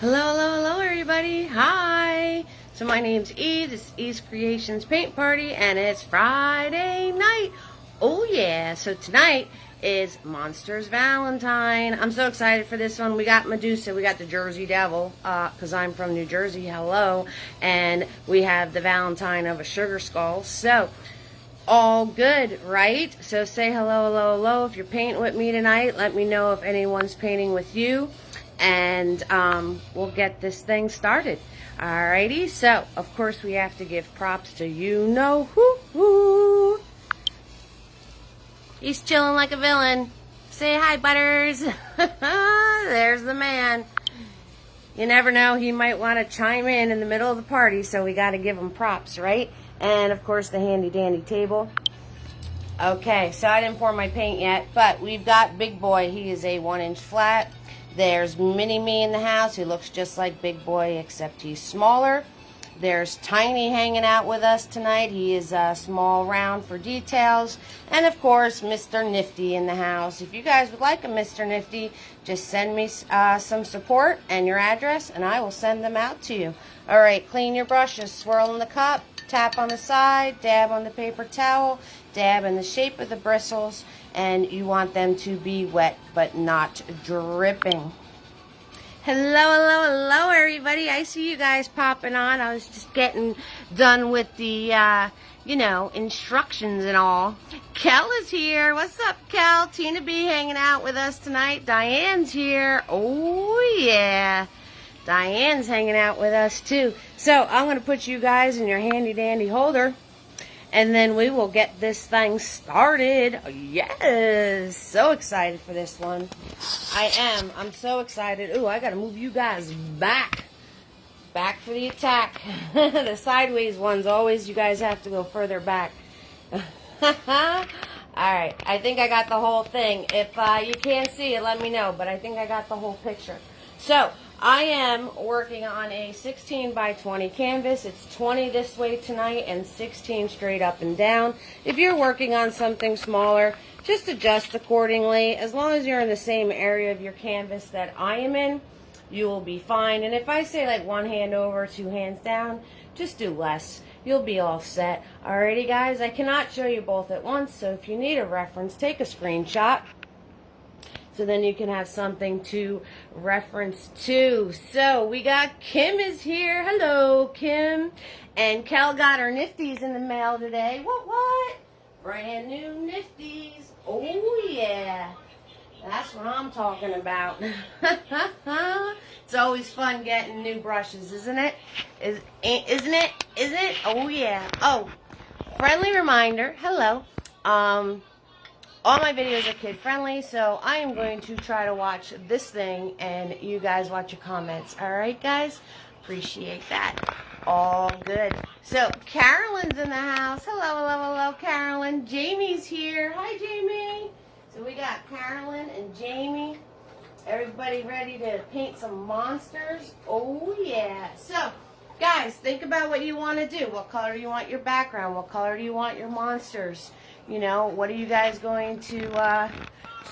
Hello, everybody. Hi. So my name's E. This is E's Creations Paint Party, and it's Friday night. Oh, yeah. So tonight is Monsters Valentine. I'm so excited for this one. We got Medusa. We got the Jersey Devil, because I'm from New Jersey. Hello. And we have the Valentine of a sugar skull. So all good, right? So say hello. If you're painting with me tonight, let me know if anyone's painting with you, and we'll get this thing started. Alrighty, so of course we have to give props to who. He's chilling like a villain. Say hi, Butters. There's the man. You never know, he might want to chime in the middle of the party, so we got to give him props, right? And of course the handy dandy table. Okay, so I didn't pour my paint yet, but we've got Big Boy. He is a 1-inch flat. There's Mini Me in the house. He looks just like Big Boy, except he's smaller. There's Tiny hanging out with us tonight. He is small, round for details. And of course, Mr. Nifty in the house. If you guys would like a Mr. Nifty, just send me some support and your address, and I will send them out to you. All right, clean your brushes, swirl in the cup, tap on the side, dab on the paper towel, dab in the shape of the bristles, and you want them to be wet but not dripping. Hello, everybody. I see you guys popping on. I was just getting done with the, instructions and all. Kel is here. What's up, Kel? Tina B hanging out with us tonight. Diane's here. Oh, yeah. Diane's hanging out with us, too. So, I'm going to put you guys in your handy-dandy holder, and then we will get this thing started. Yes! So excited for this one. I am. I'm so excited. Ooh, I got to move you guys back. Back for the attack. The sideways ones, always, you guys have to go further back. Alright, I think I got the whole thing. If you can't see it, let me know, but I think I got the whole picture. So, I am working on a 16 by 20 canvas. It's 20 this way tonight and 16 straight up and down. If you're working on something smaller, just adjust accordingly. As long as you're in the same area of your canvas that I am in, you will be fine. And if I say like one hand over, 2 hands down, just do less. You'll be all set. Alrighty, guys, I cannot show you both at once, so if you need a reference, take a screenshot, so then you can have something to reference to. So we got Kim is here. Hello, Kim. And Kel got her nifties in the mail today. What? Brand new nifties. Oh, yeah. That's what I'm talking about. It's always fun getting new brushes, isn't it? Isn't it? Oh, yeah. Oh, friendly reminder. Hello. All my videos are kid-friendly, so I am going to try to watch this thing, and you guys watch your comments. Alright, guys? Appreciate that. All good. So, Carolyn's in the house. Hello, Carolyn. Jamie's here. Hi, Jamie. So, we got Carolyn and Jamie. Everybody ready to paint some monsters? Oh, yeah. So, guys, think about what you want to do. What color do you want your background? What color do you want your monsters? You know, what are you guys going to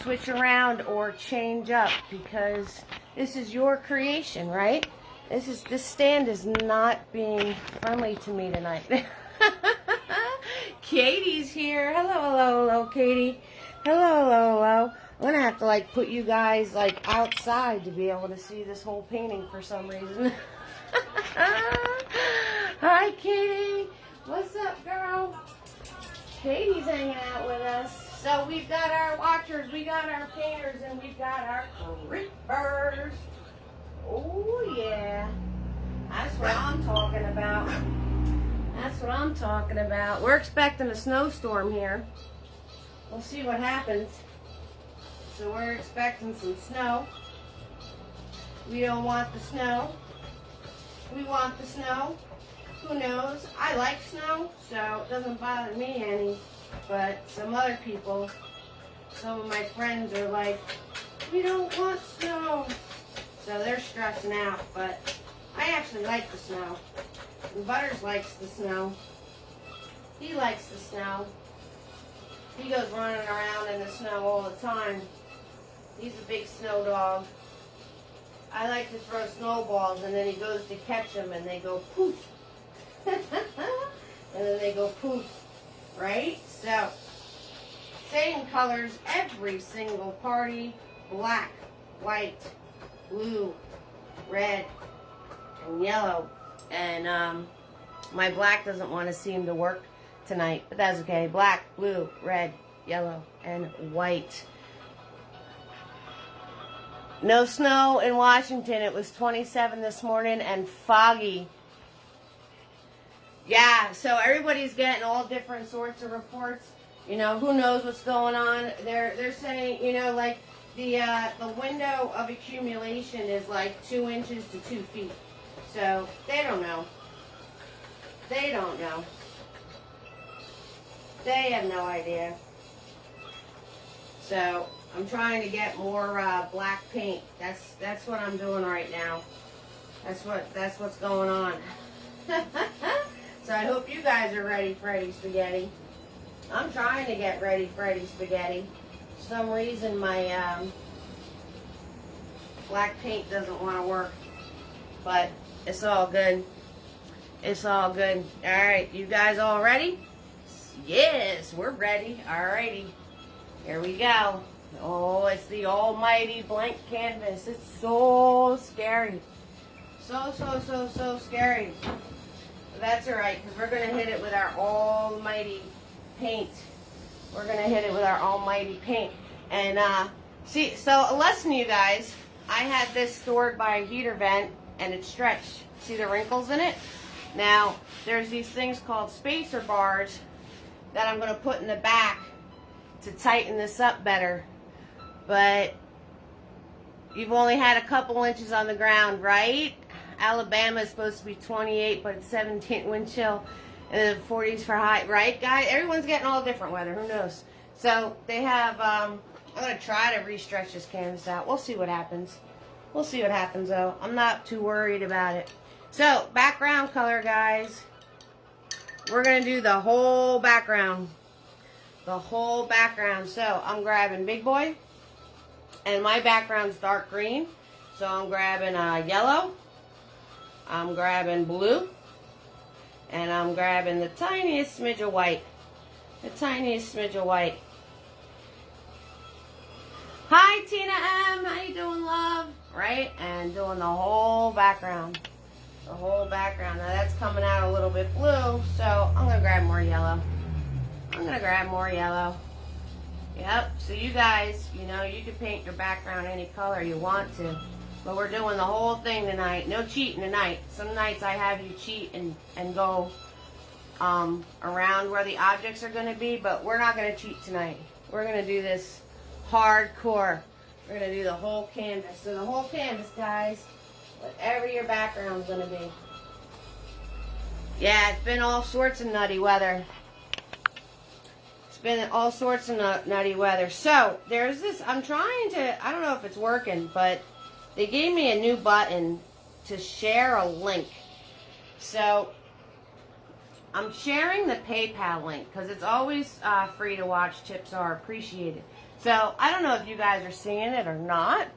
switch around or change up? Because this is your creation, right? This stand is not being friendly to me tonight. Katie's here. Hello, Katie. Hello. I'm going to have to, like, put you guys, like, outside to be able to see this whole painting for some reason. Hi, Katie. What's up, girl? Katie's hanging out with us. So we've got our watchers, we got our painters, and we've got our creepers. Oh, yeah. That's what I'm talking about. That's what I'm talking about. We're expecting a snowstorm here. We'll see what happens. So we're expecting some snow. We don't want the snow. We want the snow. Who knows? I like snow, so it doesn't bother me any. But some other people, some of my friends are like, we don't want snow. So they're stressing out, but I actually like the snow. And Butters likes the snow. He likes the snow. He goes running around in the snow all the time. He's a big snow dog. I like to throw snowballs, and then he goes to catch them, and they go poof. And then they go poof, right? So, same colors, every single party. Black, white, blue, red, and yellow. And my black doesn't want to seem to work tonight, but that's okay. Black, blue, red, yellow, and white. No snow in Washington. It was 27 this morning and foggy. Yeah, so everybody's getting all different sorts of reports. You know, who knows what's going on. They're saying, you know, like the window of accumulation is like 2 inches to 2 feet. So they don't know. They don't know. They have no idea. So I'm trying to get more black paint. That's what I'm doing right now. That's what's going on. So I hope you guys are ready, Freddy Spaghetti. I'm trying to get ready, Freddy Spaghetti. For some reason my black paint doesn't want to work, but it's all good. It's all good. All right, you guys all ready? Yes, we're ready. Alrighty, here we go. Oh, it's the almighty blank canvas. It's so scary. So scary. But that's alright, because we're going to hit it with our almighty paint. We're going to hit it with our almighty paint. And, see, so a lesson, you guys. I had this stored by a heater vent, and it stretched. See the wrinkles in it? Now, there's these things called spacer bars that I'm going to put in the back to tighten this up better. But you've only had a couple inches on the ground, right? Alabama is supposed to be 28, but it's 17 wind chill and the 40s for high, right, guys? Everyone's getting all different weather. Who knows? So they have. I'm gonna try to re-stretch this canvas out. We'll see what happens. We'll see what happens, though. I'm not too worried about it. So background color, guys. We're gonna do the whole background. The whole background. So I'm grabbing Big Boy, and my background's dark green. So I'm grabbing yellow. I'm grabbing blue, and I'm grabbing the tiniest smidge of white. The tiniest smidge of white. Hi, Tina M. How you doing, love? Right? And doing the whole background. The whole background. Now, that's coming out a little bit blue, so I'm going to grab more yellow. I'm going to grab more yellow. Yep. So you guys, you know, you can paint your background any color you want to. But we're doing the whole thing tonight. No cheating tonight. Some nights I have you cheat and go around where the objects are going to be. But we're not going to cheat tonight. We're going to do this hardcore. We're going to do the whole canvas. So the whole canvas, guys. Whatever your background's going to be. Yeah, it's been all sorts of nutty weather. It's been all sorts of nutty weather. So there's this. I'm trying to. I don't know if it's working, but they gave me a new button to share a link. So I'm sharing the PayPal link because it's always free to watch. Tips are appreciated. So I don't know if you guys are seeing it or not.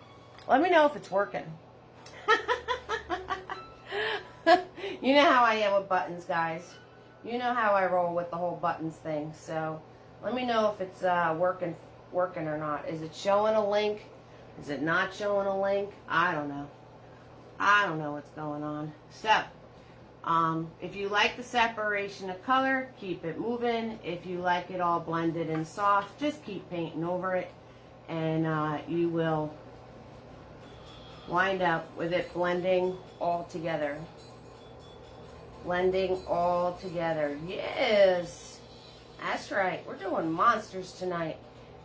Let me know if it's working. You know how I am with buttons, guys. You know how I roll with the whole buttons thing. So let me know if it's working or not. Is it showing a link? Is it not showing a link? I don't know. I don't know what's going on. So, if you like the separation of color, keep it moving. If you like it all blended and soft, just keep painting over it. And you will wind up with it blending all together. Blending all together. Yes. That's right. We're doing monsters tonight.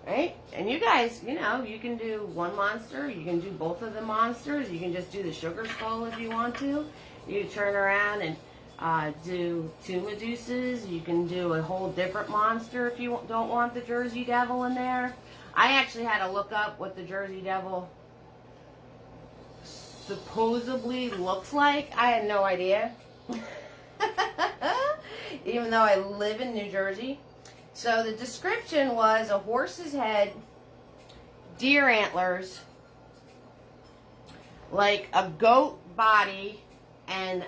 Right? And you guys, you know, you can do one monster. You can do both of the monsters. You can just do the sugar skull if you want to. You can turn around and do two Medusas. You can do a whole different monster if you don't want the Jersey Devil in there. I actually had to look up what the Jersey Devil supposedly looks like. I had no idea. Even though I live in New Jersey. So the description was a horse's head, deer antlers, like a goat body and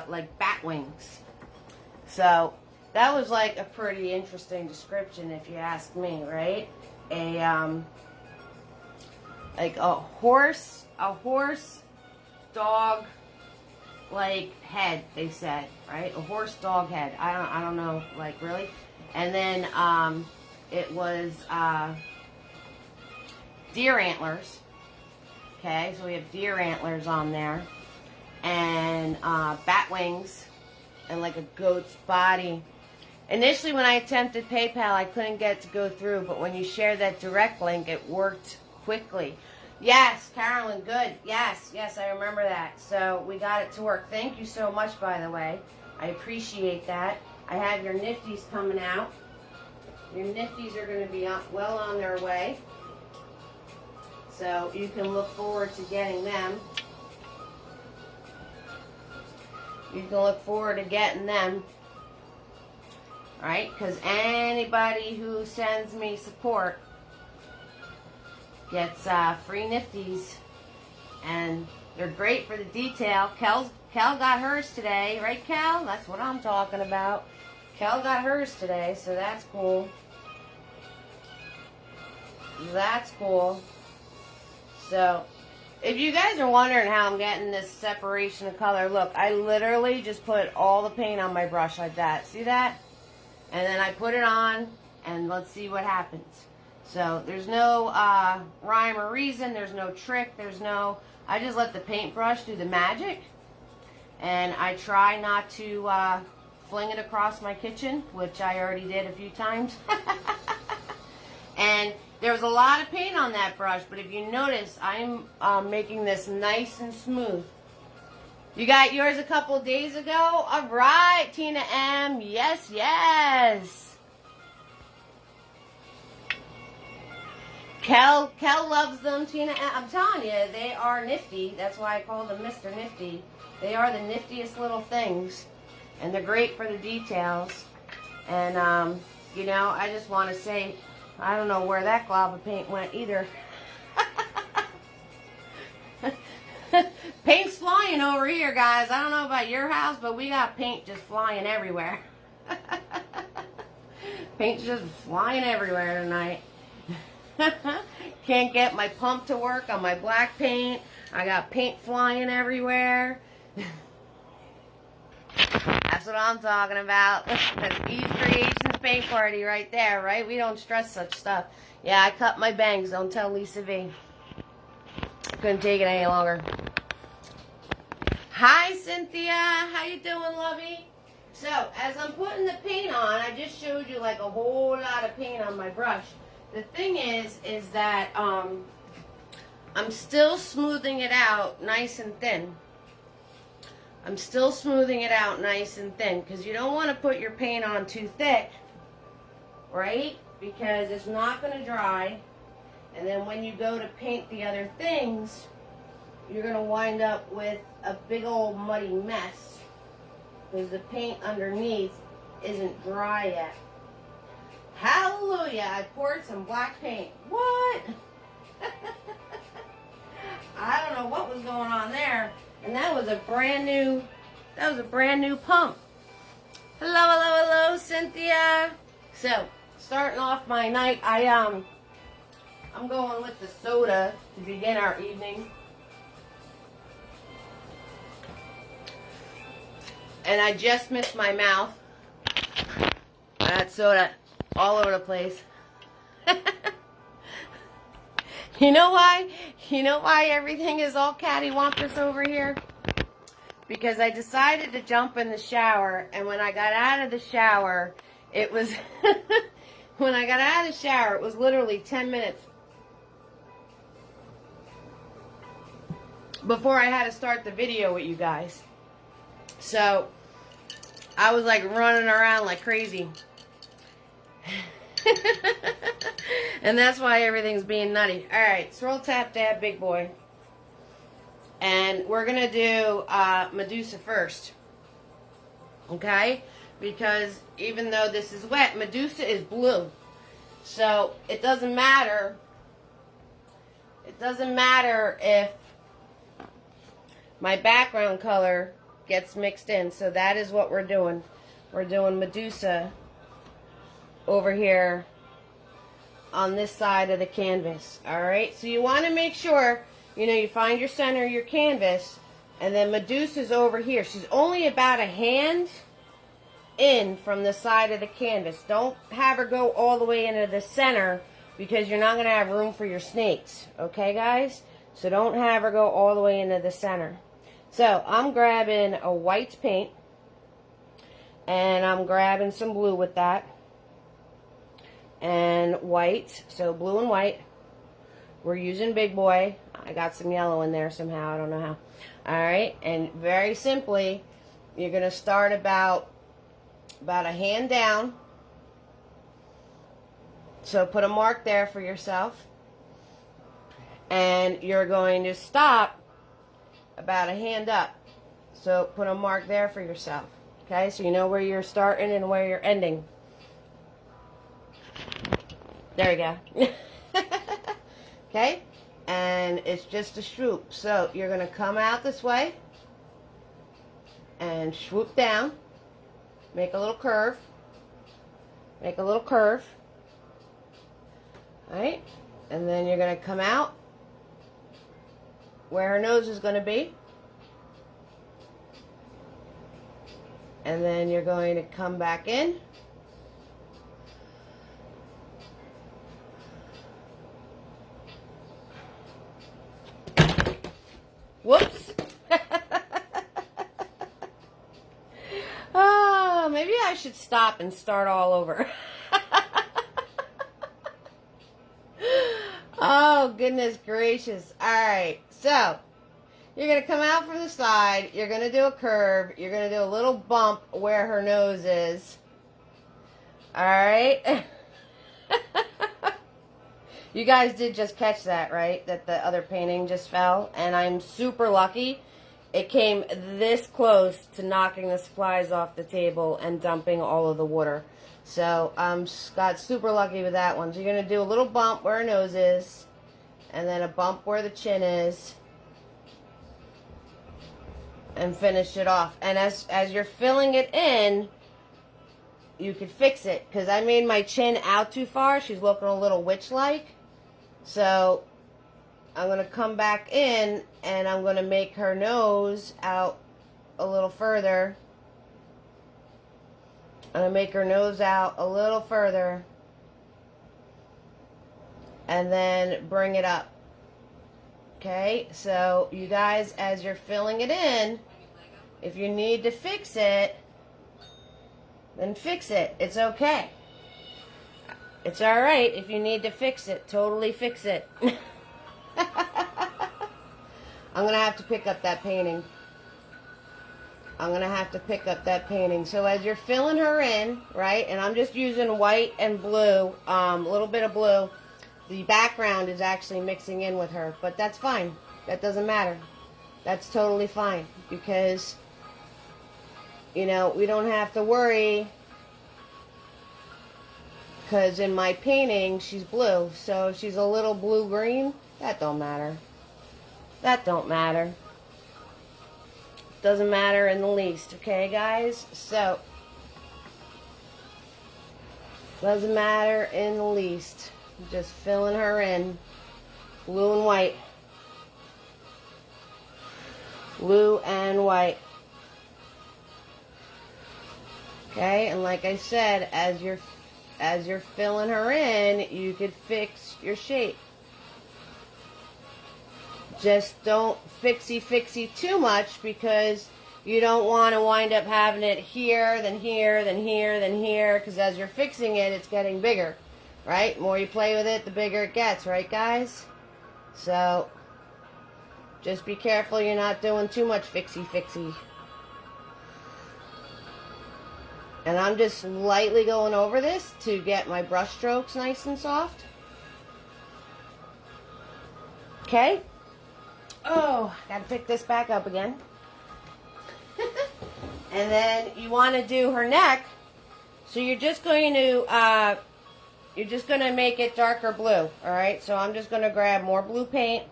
like bat wings. So that was like a pretty interesting description, if you ask me, right? Like a horse dog like head, they said, right? A horse dog head. I don't know, like, really. And then it was deer antlers. Okay, so we have deer antlers on there, and bat wings, and like a goat's body. Initially, when I attempted PayPal, I couldn't get it to go through, but when you shared that direct link, it worked quickly. Yes, Carolyn, good. Yes, I remember that. So we got it to work. Thank you so much, by the way. I appreciate that. I have your nifties coming out. Your nifties are going to be well on their way. So you can look forward to getting them. You can look forward to getting them. Alright, because anybody who sends me support gets free nifties. And they're great for the detail. Kel got hers today. Right, Kel? That's what I'm talking about. Kel got hers today, so that's cool. That's cool. So, if you guys are wondering how I'm getting this separation of color, look, I literally just put all the paint on my brush like that. See that? And then I put it on, and let's see what happens. So, there's no rhyme or reason. There's no trick. I just let the paintbrush do the magic. And I try not to fling it across my kitchen, which I already did a few times. And there was a lot of paint on that brush, but if you notice, I'm making this nice and smooth. You got yours a couple days ago? All right, Tina M. Yes. Kel loves them, Tina M. I'm telling you, they are nifty. That's why I call them Mr. Nifty. They are the niftiest little things, and they're great for the details. And, you know, I just want to say, I don't know where that glob of paint went either. Paint's flying over here, guys. I don't know about your house, but we got paint just flying everywhere. Paint's just flying everywhere tonight. Can't get my pump to work on my black paint. I got paint flying everywhere. That's what I'm talking about. That's Eve's Creations paint party right there, right? We don't stress such stuff. Yeah, I cut my bangs. Don't tell Lisa V. Couldn't take it any longer. Hi, Cynthia. How you doing, lovey? So, as I'm putting the paint on, I just showed you like a whole lot of paint on my brush. The thing is that I'm still smoothing it out nice and thin. I'm still smoothing it out nice and thin because you don't want to put your paint on too thick, right? Because it's not going to dry. And then when you go to paint the other things, you're going to wind up with a big old muddy mess because the paint underneath isn't dry yet. Hallelujah! I poured some black paint. What? I don't know what was going on there. And that was a brand new pump. Hello, Cynthia. So, starting off my night, I'm going with the soda to begin our evening. And I just missed my mouth. That soda all over the place. You know why? You know why everything is all cattywampus over here? Because I decided to jump in the shower, and when I got out of the shower, it was when I got out of the shower, it was literally 10 minutes before I had to start the video with you guys. So I was like running around like crazy. And that's why everything's being nutty. Alright, swirl tap dab big boy. And we're going to do Medusa first. Okay? Because even though this is wet, Medusa is blue. So it doesn't matter. It doesn't matter if my background color gets mixed in. So that is what we're doing. We're doing Medusa over here on this side of the canvas. Alright, so you want to make sure, you know, you find your center of your canvas, and then Medusa's over here. She's only about a hand in from the side of the canvas. Don't have her go all the way into the center, because you're not going to have room for your snakes. Okay, guys? So don't have her go all the way into the center. So I'm grabbing a white paint, and I'm grabbing some blue with that, and white. So blue and white. We're using Big Boy. I got some yellow in there somehow. I don't know how. Alright, and very simply, you're going to start about a hand down. So put a mark there for yourself. And you're going to stop about a hand up. So put a mark there for yourself. Okay, so you know where you're starting and where you're ending. There we go. Okay, and it's just a swoop. So you're going to come out this way and swoop down. Make a little curve. Make a little curve. Alright, and then you're going to come out where her nose is going to be. And then you're going to come back in. Whoops. Oh, maybe I should stop and start all over. Oh, goodness gracious. Alright, so you're going to come out from the side. You're going to do a curve. You're going to do a little bump where her nose is. Alright? You guys did just catch that, right? That the other painting just fell. And I'm super lucky. It came this close to knocking the supplies off the table and dumping all of the water. So got super lucky with that one. So you're going to do a little bump where her nose is. And then a bump where the chin is. And finish it off. And as you're filling it in, you could fix it. Because I made my chin out too far. She's looking a little witch-like. So I'm going to come back in and I'm going to make her nose out a little further. I'm going to make her nose out a little further. And then bring it up. Okay, so you guys, as you're filling it in, if you need to fix it, then fix it. It's okay. It's alright if you need to fix it. Totally fix it. I'm going to have to pick up that painting. I'm going to have to pick up that painting. So as you're filling her in, right, and I'm just using white and blue, a little bit of blue. The background is actually mixing in with her, but that's fine. That doesn't matter. That's totally fine because, you know, we don't have to worry. Because in my painting, she's blue. So if she's a little blue-green, that don't matter. That don't matter. Doesn't matter in the least. Okay, guys? So, doesn't matter in the least. Just filling her in. Blue and white. Blue and white. Okay, and like I said, as you're filling her in, you could fix your shape. Just don't fixie too much because you don't want to wind up having it here, then here, then here, then here, because as you're fixing it, it's getting bigger, right? The more you play with it, the bigger it gets, right, guys? So, just be careful you're not doing too much fixie. And I'm just lightly going over this to get my brush strokes nice and soft. Okay. Oh, gotta pick this back up again. And then you want to do her neck. So you're just going to make it darker blue. All right. So I'm just going to grab more blue paint.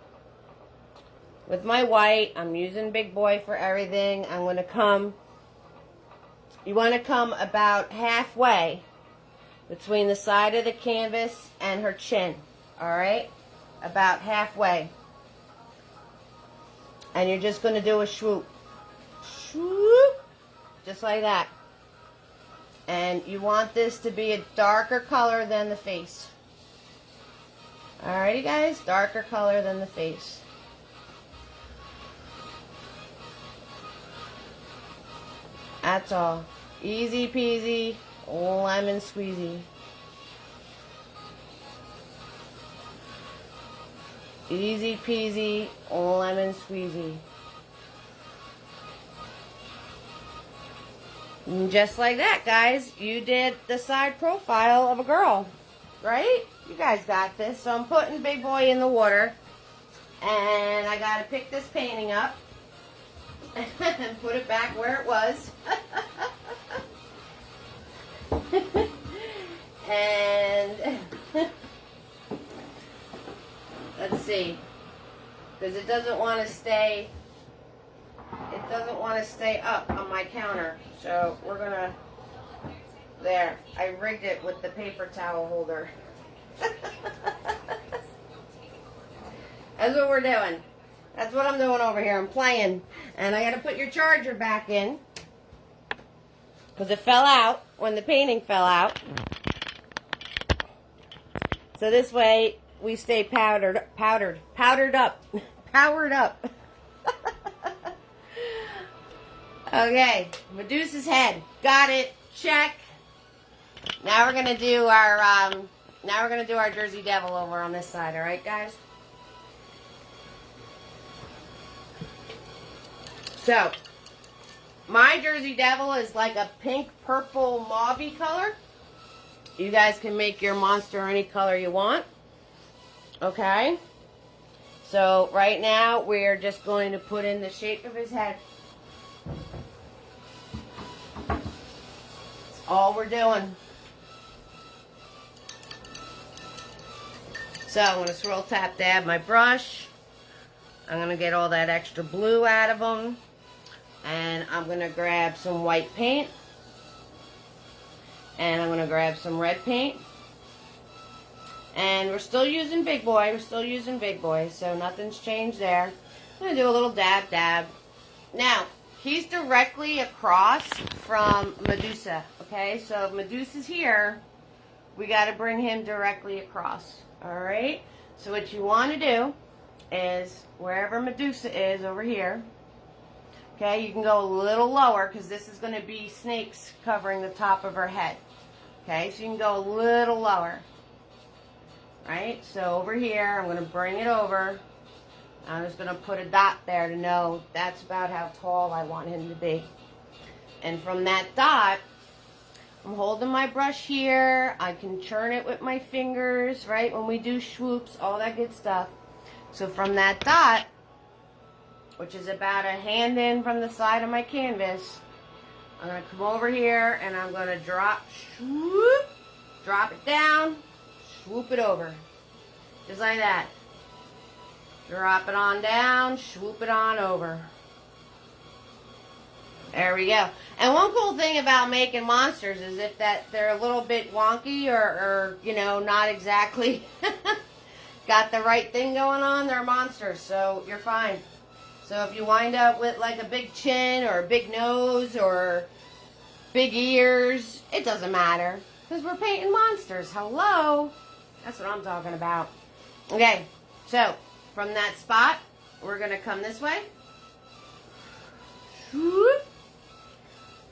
with my white. I'm using Big Boy for everything. I'm going to come, you want to come about halfway between the side of the canvas and her chin. Alright? About halfway. And you're just going to do a swoop. Swoop. Just like that. And you want this to be a darker color than the face. Alrighty guys, darker color than the face. That's all. Easy peasy, lemon squeezy. Easy peasy, lemon squeezy. And just like that, guys, you did the side profile of a girl, right? You guys got this. So I'm putting Big Boy in the water, and I got to pick this painting up and put it back where it was. And let's see, because it doesn't want to stay. It doesn't want to stay up on my counter, so we're gonna. There, I rigged it with the paper towel holder. That's what we're doing. That's what I'm doing over here. I'm playing, and I got to put your charger back in because it fell out when the painting fell out. So this way we stay powdered up. Okay, Medusa's head. Got it. Check. Now we're gonna do our Jersey Devil over on this side. All right, guys. So my Jersey Devil is like a pink, purple, mauvey color. You guys can make your monster any color you want. Okay. So right now we're just going to put in the shape of his head. That's all we're doing. So I'm going to swirl, tap, dab my brush. I'm going to get all that extra blue out of them. And I'm going to grab some white paint. And I'm going to grab some red paint. And we're still using Big Boy. We're still using Big Boy. So nothing's changed there. I'm going to do a little dab, dab. Now, he's directly across from Medusa. Okay, so if Medusa's here, we got to bring him directly across. Alright? So what you want to do is, wherever Medusa is over here, okay, you can go a little lower because this is going to be snakes covering the top of her head. Okay, so you can go a little lower. Right? So over here, I'm going to bring it over. I'm just going to put a dot there to know that's about how tall I want him to be. And from that dot, I'm holding my brush here. I can churn it with my fingers, right? When we do swoops, all that good stuff. So from that dot, which is about a hand in from the side of my canvas, I'm going to come over here and I'm going to drop, swoop, drop it down, swoop it over. Just like that. Drop it on down, swoop it on over. There we go. And one cool thing about making monsters is if that they're a little bit wonky or you know, not exactly got the right thing going on, they're monsters, so you're fine. So if you wind up with like a big chin or a big nose or big ears, it doesn't matter because we're painting monsters. Hello? That's what I'm talking about. Okay, so from that spot, we're going to come this way.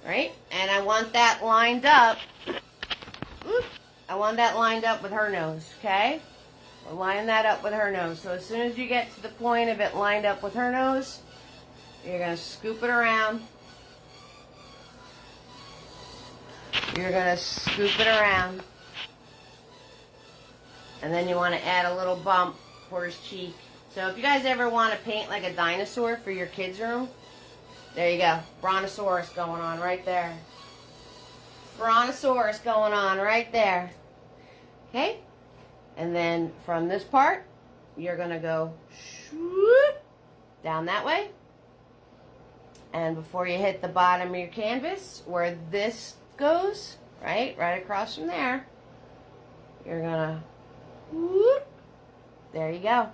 Right? And I want that lined up. I want that lined up with her nose, okay? We'll line that up with her nose. So as soon as you get to the point of it lined up with her nose, you're going to scoop it around. You're going to scoop it around. And then you want to add a little bump for his cheek. So if you guys ever want to paint like a dinosaur for your kids' room, there you go. Brontosaurus going on right there. Brontosaurus going on right there. Okay? And then from this part, you're going to go shoop, down that way. And before you hit the bottom of your canvas, where this goes, right across from there, you're gonna, whoop, there you go.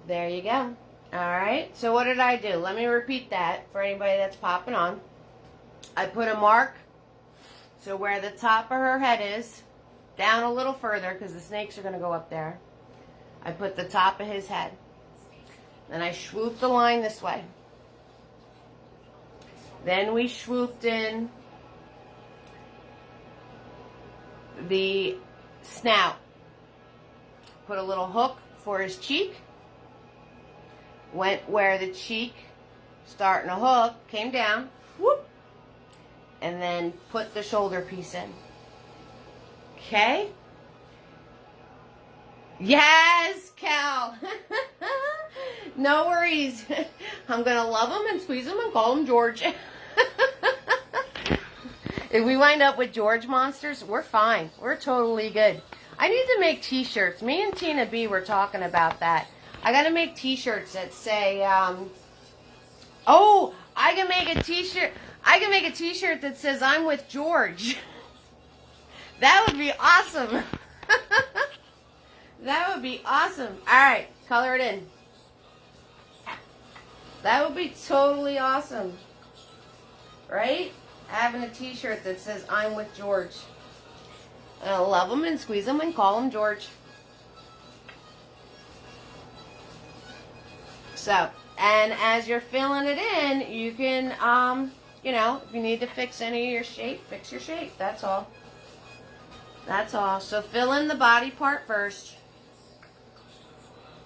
There you go. Alright, so what did I do? Let me repeat that for anybody that's popping on. I put a mark, so where the top of her head is, down a little further, because the snakes are going to go up there. I put the top of his head. Then I swooped the line this way. Then we swooped in the snout. Put a little hook for his cheek. Went where the cheek, starting a hook, came down, whoop, and then put the shoulder piece in. Okay? Yes, Cal. No worries. I'm going to love him and squeeze him and call him George. If we wind up with George monsters, we're fine. We're totally good. I need to make t-shirts. Me and Tina B were talking about that. I got to make t-shirts that say, oh, I can make a t-shirt. I can make a t-shirt that says I'm with George. That would be awesome. That would be awesome. All right, color it in. That would be totally awesome. Right? Having a t-shirt that says I'm with George. And I'll love him and squeeze him and call him George. So, and as you're filling it in, you can, you know, if you need to fix any of your shape, fix your shape. That's all. That's all. So fill in the body part first.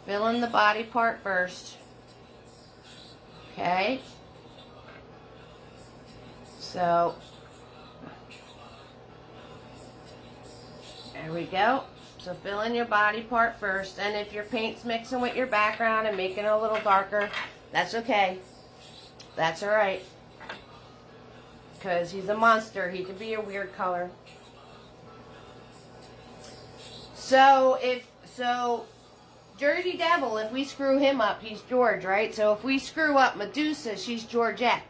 Fill in the body part first. Okay. So, there we go. So fill in your body part first. And if your paint's mixing with your background and making it a little darker, that's okay. That's alright. Because he's a monster. He could be a weird color. So, Jersey Devil, if we screw him up, he's George, right? So if we screw up Medusa, she's Georgette.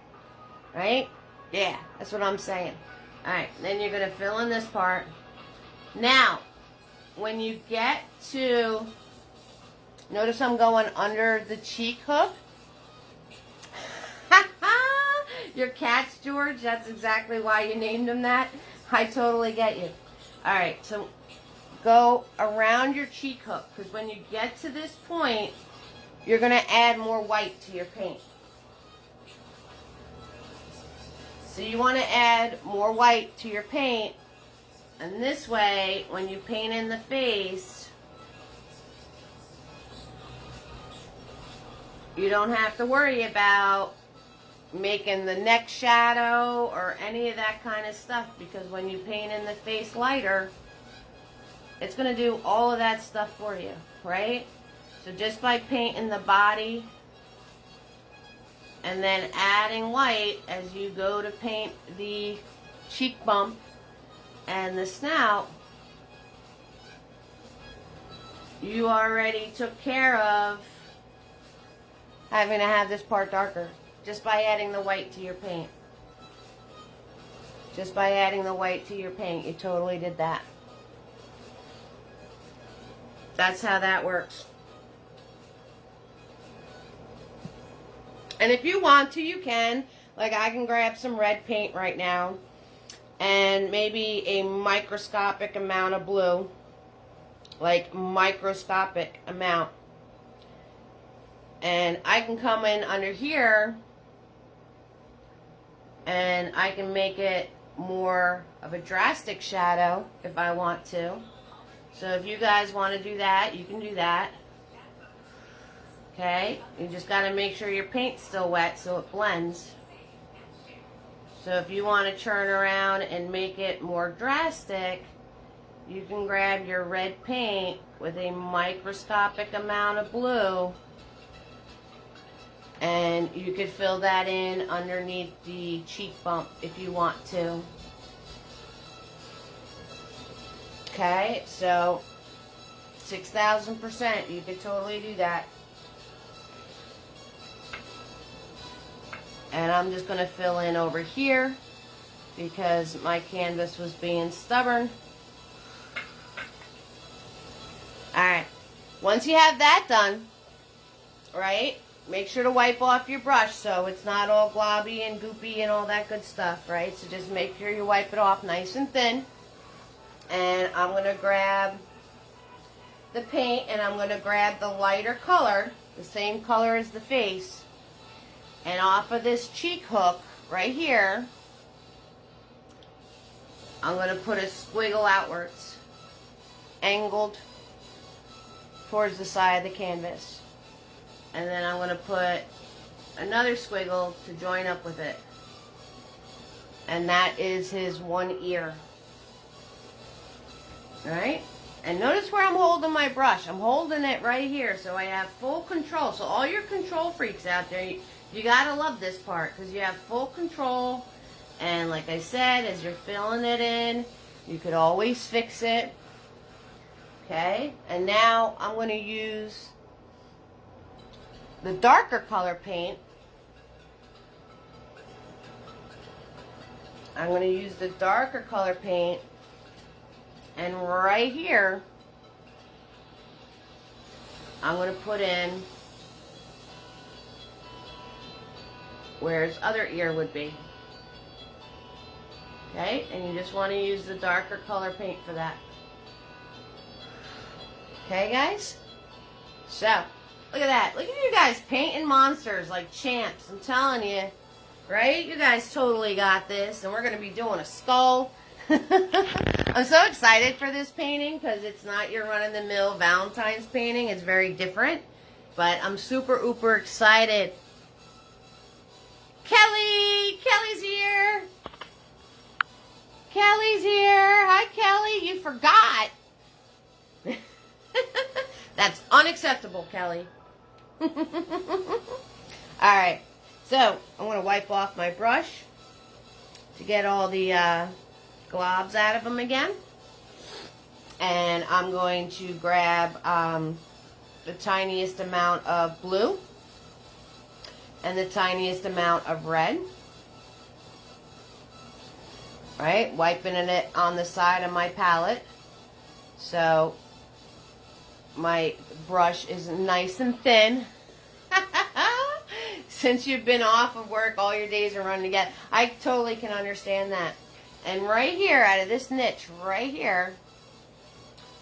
Right? Yeah, that's what I'm saying. Alright, then you're going to fill in this part. Now, when you get to, notice I'm going under the cheek hook. Your cat's George, that's exactly why you named him that. I totally get you. Alright, so go around your cheek hook, because when you get to this point, you're going to add more white to your paint. So you want to add more white to your paint, and this way, when you paint in the face, you don't have to worry about making the neck shadow or any of that kind of stuff, because when you paint in the face lighter, it's going to do all of that stuff for you, right? So just by painting the body and then adding white as you go to paint the cheek bump and the snout, you already took care of having to have this part darker just by adding the white to your paint. Just by adding the white to your paint, you totally did that. That's how that works. And if you want to, you can. Like, I can grab some red paint right now and maybe a microscopic amount of blue. Like, microscopic amount. And I can come in under here and I can make it more of a drastic shadow if I want to. So if you guys want to do that, you can do that. Okay? You just got to make sure your paint's still wet so it blends. So if you want to turn around and make it more drastic, you can grab your red paint with a microscopic amount of blue, and you could fill that in underneath the cheek bump if you want to. Okay, so 6,000%, you could totally do that. And I'm just going to fill in over here because my canvas was being stubborn. Alright, once you have that done, right, make sure to wipe off your brush so it's not all globby and goopy and all that good stuff, right? So just make sure you wipe it off nice and thin. And I'm going to grab the paint and I'm going to grab the lighter color, the same color as the face, and off of this cheek hook right here, I'm going to put a squiggle outwards, angled towards the side of the canvas. And then I'm going to put another squiggle to join up with it. And that is his one ear. Alright? And notice where I'm holding my brush. I'm holding it right here so I have full control. So all your control freaks out there, you gotta love this part because you have full control. And like I said, as you're filling it in, you could always fix it. Okay, and now I'm going to use the darker color paint. I'm going to use the darker color paint, and right here I'm going to put in where his other ear would be. Okay, and you just want to use the darker color paint for that. Okay, guys? So, look at that. Look at you guys painting monsters like champs. I'm telling you. Right? You guys totally got this. And we're going to be doing a skull. I'm so excited for this painting because it's not your run-of-the-mill Valentine's painting. It's very different. But I'm super, uber excited. Kelly! Kelly's here! Kelly's here! Hi, Kelly. You forgot. That's unacceptable, Kelly. Alright, so I'm going to wipe off my brush to get all the globs out of them again. And I'm going to grab the tiniest amount of blue and the tiniest amount of red. Right, wiping it on the side of my palette so my brush is nice and thin. Since you've been off of work, all your days are running together. I totally can understand that. And right here, out of this niche, right here,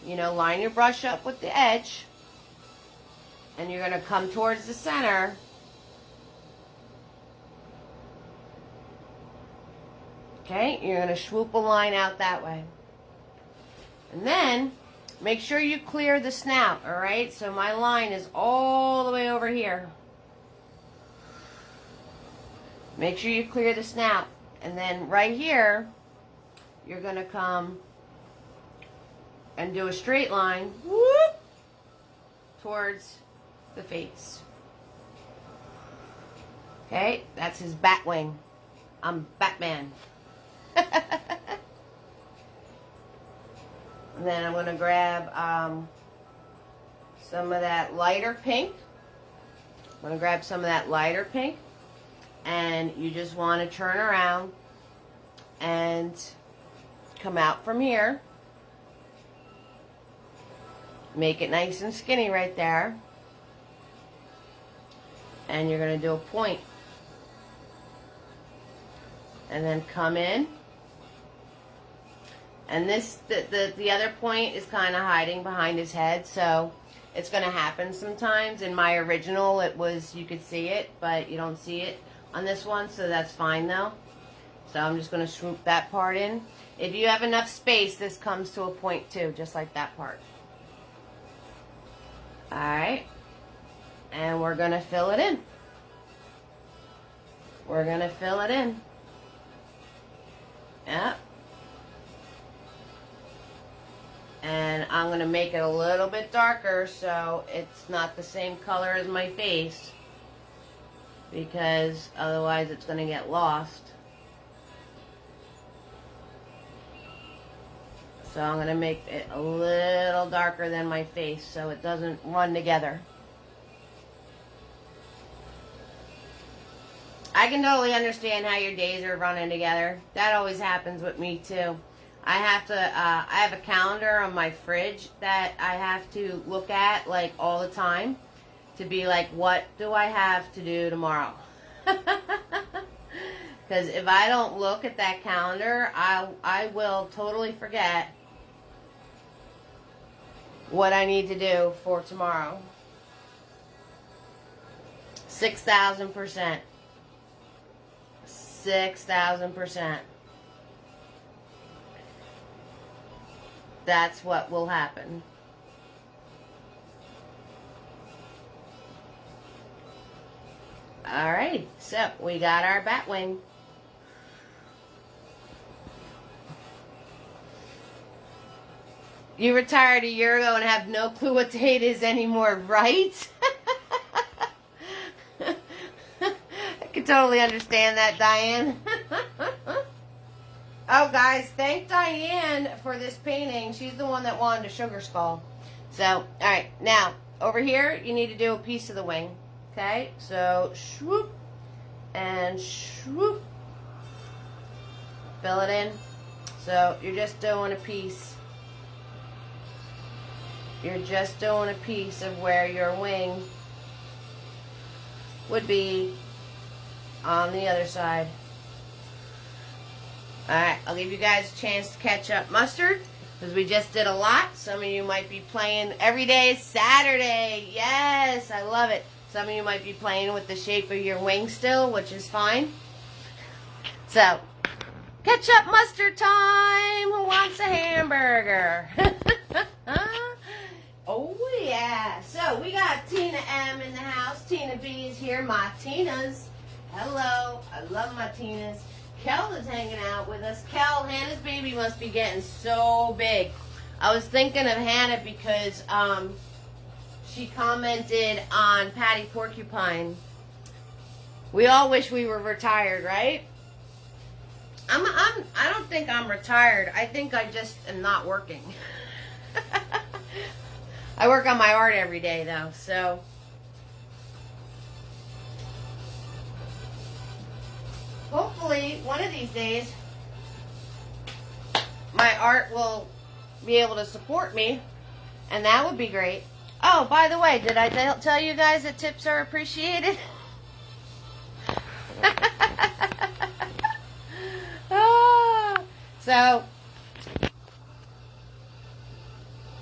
you know, line your brush up with the edge. And you're going to come towards the center. Okay, you're going to swoop a line out that way. And then make sure you clear the snout, alright? So my line is all the way over here. Make sure you clear the snout. And then right here, you're going to come and do a straight line, whoop, towards the face. Okay, that's his bat wing. I'm Batman. And then I'm going to grab some of that lighter pink. I'm going to grab some of that lighter pink. And you just want to turn around and come out from here. Make it nice and skinny right there. And you're going to do a point. And then come in. And this, the other point is kind of hiding behind his head, so it's going to happen sometimes. In my original, it was, you could see it, but you don't see it on this one, so that's fine though. So I'm just going to swoop that part in. If you have enough space, this comes to a point too, just like that part. Alright. And we're going to fill it in. We're going to fill it in. Yep. And I'm going to make it a little bit darker so it's not the same color as my face, because otherwise it's going to get lost. So I'm going to make it a little darker than my face so it doesn't run together. I can totally understand how your days are running together. That always happens with me too. I have a calendar on my fridge that I have to look at like all the time to be like, what do I have to do tomorrow? Because if I don't look at that calendar, I will totally forget what I need to do for tomorrow. 6,000%. 6,000%. That's what will happen. Alright, so we got our bat wing. You retired a year ago and have no clue what day it is anymore, right? I can totally understand that, Diane. Oh, guys, thank Diane for this painting. She's the one that wanted a sugar skull. So, all right, now, over here, you need to do a piece of the wing. Okay, so swoop and swoop. Fill it in. So, you're just doing a piece. You're just doing a piece of where your wing would be on the other side. Alright, I'll give you guys a chance to catch up. Mustard, because we just did a lot. Some of you might be playing. Every day is Saturday. Yes, I love it. Some of you might be playing with the shape of your wing still, which is fine. So, ketchup mustard time. Who wants a hamburger? Oh, yeah. So, we got Tina M in the house. Tina B is here. My Tinas. Hello. I love my Tinas. Kel is hanging out with us. Kel, Hannah's baby must be getting so big. I was thinking of Hannah because she commented on Patty Porcupine. We all wish we were retired, right? I don't think I'm retired. I think I just am not working. I work on my art every day, though, so. Hopefully, one of these days, my art will be able to support me, and that would be great. Oh, by the way, did I tell you guys that tips are appreciated? So,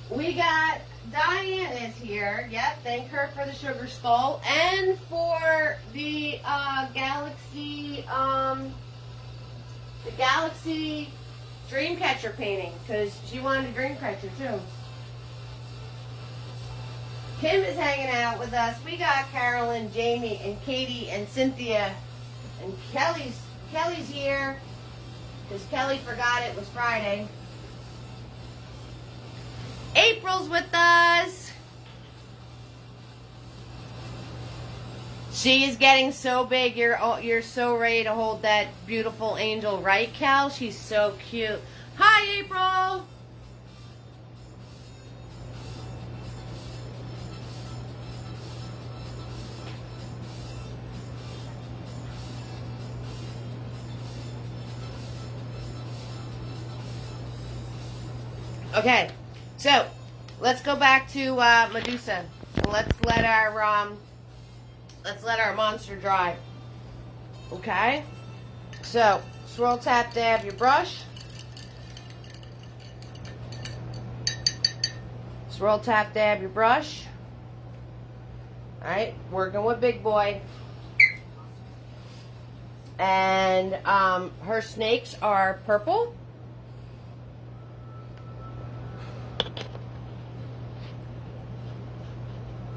we got Diane is here. Yep, thank her for the sugar skull and for the Galaxy Dreamcatcher painting because she wanted a Dreamcatcher too. Kim is hanging out with us. We got Carolyn, Jamie, and Katie, and Cynthia, and Kelly's here because Kelly forgot it was Friday. April's with us. She is getting so big. You're so ready to hold that beautiful angel, right, Cal? She's so cute. Hi, April. Okay, so let's go back to Medusa. And let's let our monster dry. Okay, so swirl, tap, dab your brush. Swirl, tap, dab your brush. All right, working with Big Boy. And her snakes are purple.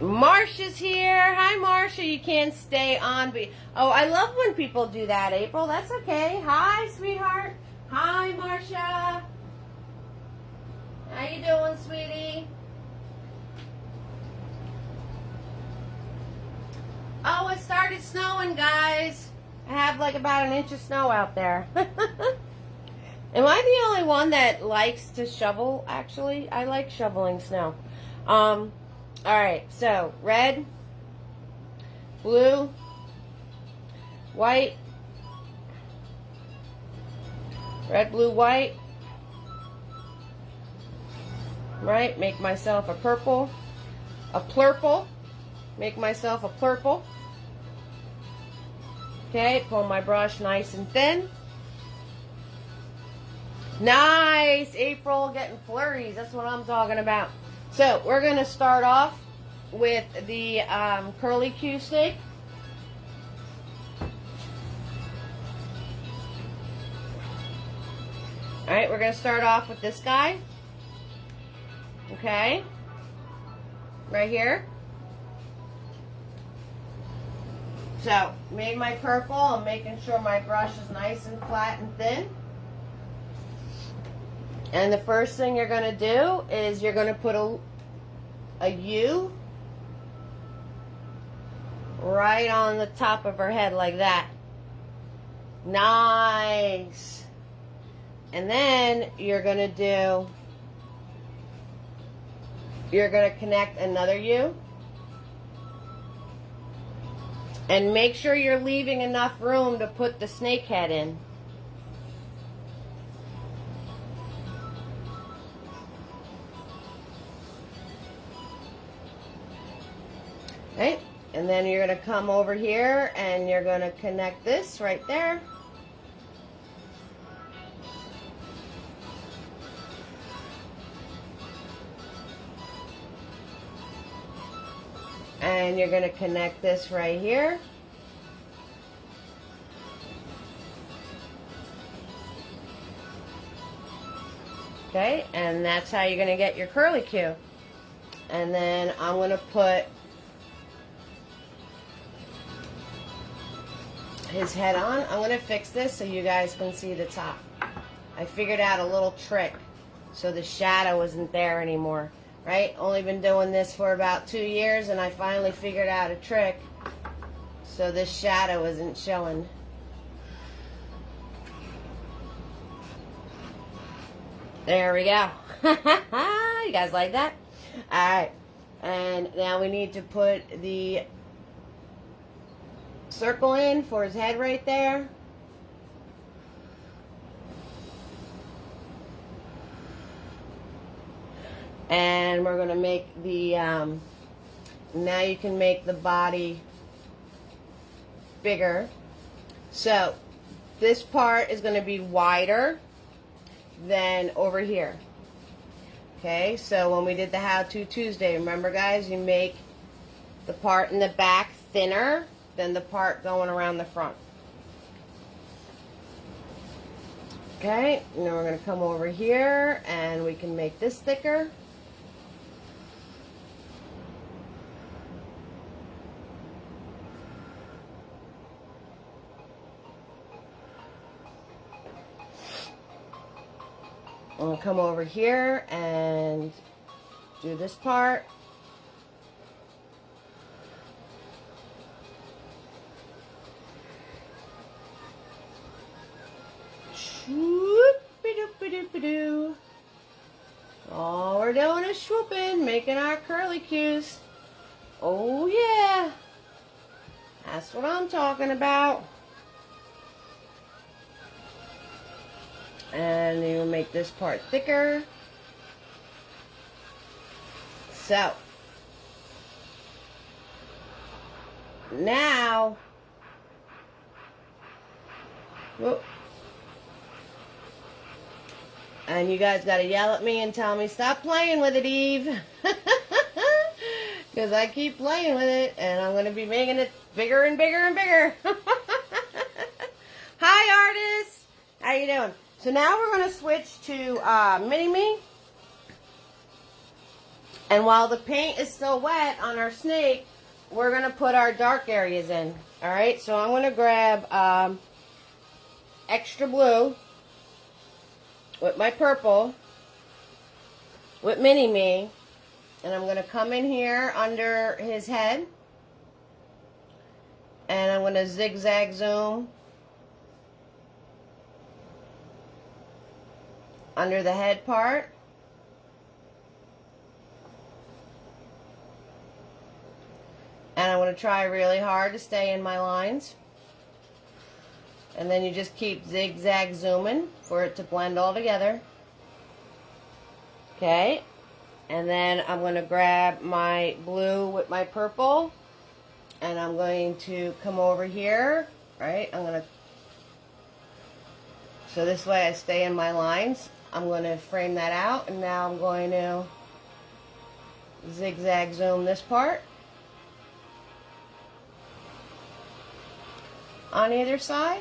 Marsha's here. Hi, Marsha. You can't stay on. Oh, I love when people do that, April. That's okay. Hi, sweetheart. Hi, Marsha. How you doing, sweetie? Oh, it started snowing, guys. I have like about an inch of snow out there. Am I the only one that likes to shovel, actually? I like shoveling snow. Alright, so red, blue, white, red, blue, white, right? Make myself a purple, a plurple, make myself a plurple. Okay, pull my brush nice and thin. Nice, April, getting flurries, that's what I'm talking about. So we're gonna start off with the curly Q snake. All right, we're going to start off with this guy. Okay. Right here. So, made my purple. I'm making sure my brush is nice and flat and thin. And the first thing you're going to do is you're going to put a U right on the top of her head like that. Nice. And then you're going to connect another U. And make sure you're leaving enough room to put the snake head in. Right? And then you're going to come over here and you're going to connect this right there. And you're going to connect this right here. Okay, and that's how you're going to get your curly Q. And then I'm going to put his head on. I'm going to fix this so you guys can see the top. I figured out a little trick so the shadow isn't there anymore. Right? Only been doing this for about 2 years and I finally figured out a trick so this shadow isn't showing. There we go. You guys like that? Alright. And now we need to put the circle in for his head right there. And we're going to make the, now you can make the body bigger. So, this part is going to be wider than over here. Okay, so when we did the How To Tuesday, remember guys, you make the part in the back thinner than the part going around the front. Okay, and then we're going to come over here and we can make this thicker. I'll come over here and do this part. Shoop-a-doop-a-doop-a-doo. All we're doing is swooping, making our curly Qs. Oh yeah, that's what I'm talking about. And you make this part thicker. So now, whoop, and you guys got to yell at me and tell me stop playing with it, Eve, because I keep playing with it and I'm going to be making it bigger and bigger and bigger. Hi artists, how you doing? So now we're going to switch to Mini-Me. And while the paint is still wet on our snake, we're going to put our dark areas in. Alright, so I'm going to grab extra blue with my purple with Mini-Me. And I'm going to come in here under his head. And I'm going to zigzag zoom under the head part. And I'm going to try really hard to stay in my lines. And then you just keep zigzag zooming for it to blend all together. Okay. And then I'm going to grab my blue with my purple. And I'm going to come over here. Right? So this way I stay in my lines. I'm going to frame that out. And now I'm going to zigzag zoom this part on either side.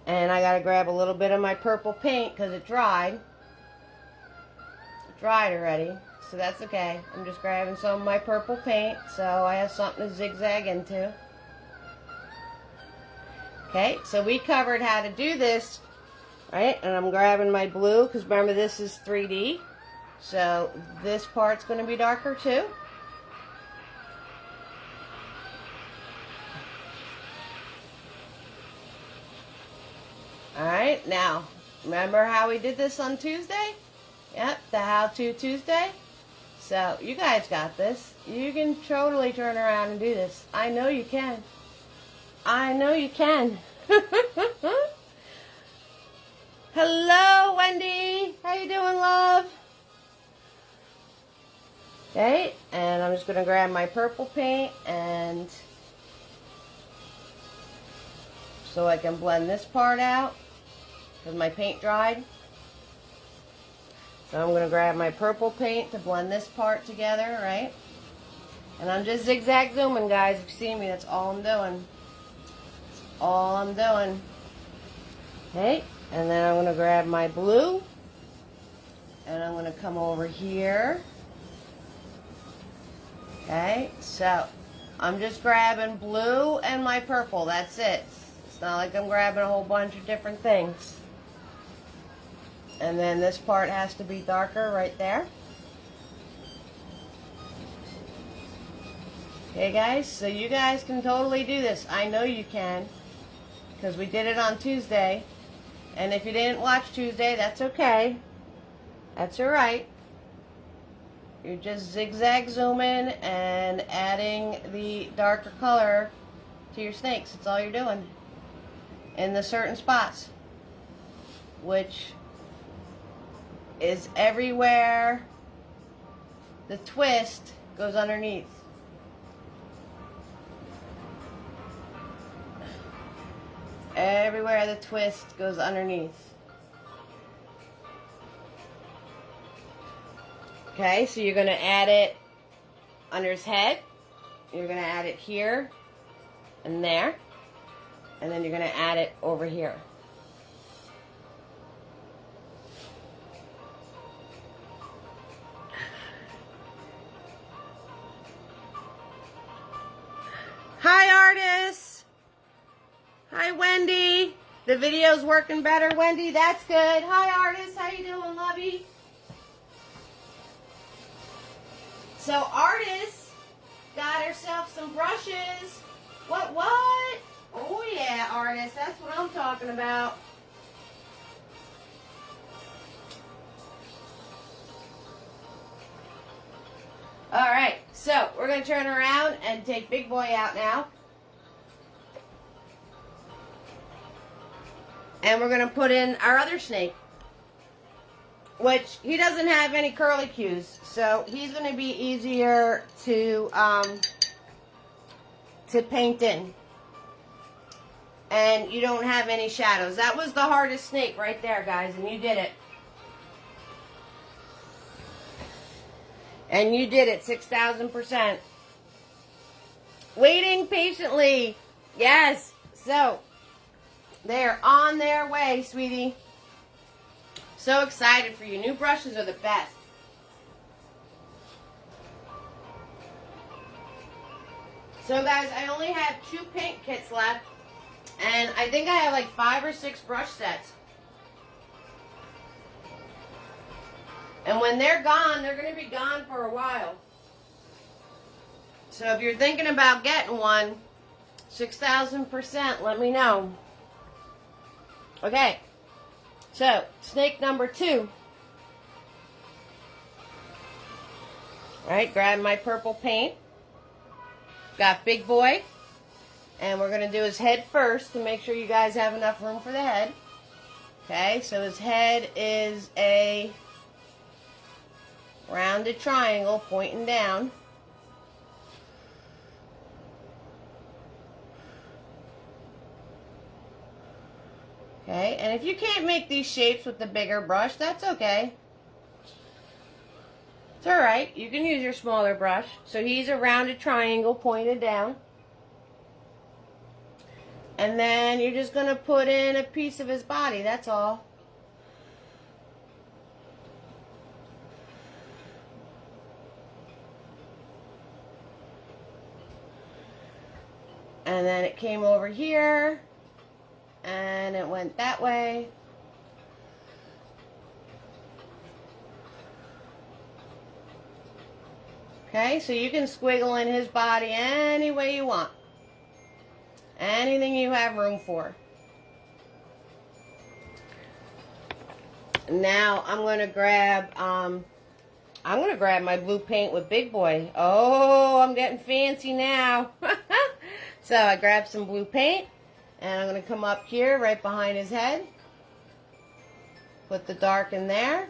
And I got to grab a little bit of my purple paint because it dried. It dried already, so that's okay. I'm just grabbing some of my purple paint so I have something to zigzag into. Okay, so we covered how to do this, right? And I'm grabbing my blue because remember this is 3D. So this part's going to be darker too. Alright, now, remember how we did this on Tuesday? Yep, the How-To Tuesday. So, you guys got this. You can totally turn around and do this. I know you can. I know you can. Hello, Wendy. How you doing, love? Okay, and I'm just going to grab my purple paint and so I can blend this part out because my paint dried. So I'm going to grab my purple paint to blend this part together, right? And I'm just zigzag zooming, guys. If you see me, that's all I'm doing. That's all I'm doing. Okay, and then I'm going to grab my blue and I'm going to come over here. Okay, so I'm just grabbing blue and my purple. That's it. It's not like I'm grabbing a whole bunch of different things. And then this part has to be darker right there. Okay, guys, so you guys can totally do this. I know you can because we did it on Tuesday. And if you didn't watch Tuesday, that's okay. That's all right. You're just zigzag zooming and adding the darker color to your snakes. That's all you're doing. In the certain spots. Which is everywhere the twist goes underneath. Everywhere the twist goes underneath. Okay, so you're going to add it under his head. You're going to add it here and there. And then you're going to add it over here. Hi, artists. Hi, Wendy. The video's working better, Wendy. That's good. Hi, artists. How you doing, lovey? So, artists got herself some brushes. What? Oh, yeah, artists. That's what I'm talking about. All right, so we're going to turn around and take Big Boy out now. And we're going to put in our other snake, which he doesn't have any curly cues, so he's going to be easier to paint in. And you don't have any shadows. That was the hardest snake right there, guys, and you did it. And you did it, 6,000%. Waiting patiently. Yes. So, they're on their way, sweetie. So excited for you. New brushes are the best. So, guys, I only have 2 paint kits left. And I think I have like 5 or 6 brush sets. And when they're gone, they're going to be gone for a while. So if you're thinking about getting one, 6,000%, let me know. Okay. So, snake number 2. All right, grab my purple paint. Got Big Boy. And we're going to do his head first to make sure you guys have enough room for the head. Okay, so his head is a rounded triangle pointing down. Okay, and if you can't make these shapes with the bigger brush, that's okay. It's alright, you can use your smaller brush. So he's a rounded triangle pointed down. And then you're just going to put in a piece of his body, that's all. And then it came over here, and it went that way. Okay, so you can squiggle in his body any way you want. Anything you have room for. Now I'm going to grab my blue paint with Big Boy. Oh, I'm getting fancy now. So I grabbed some blue paint, and I'm going to come up here right behind his head. Put the dark in there.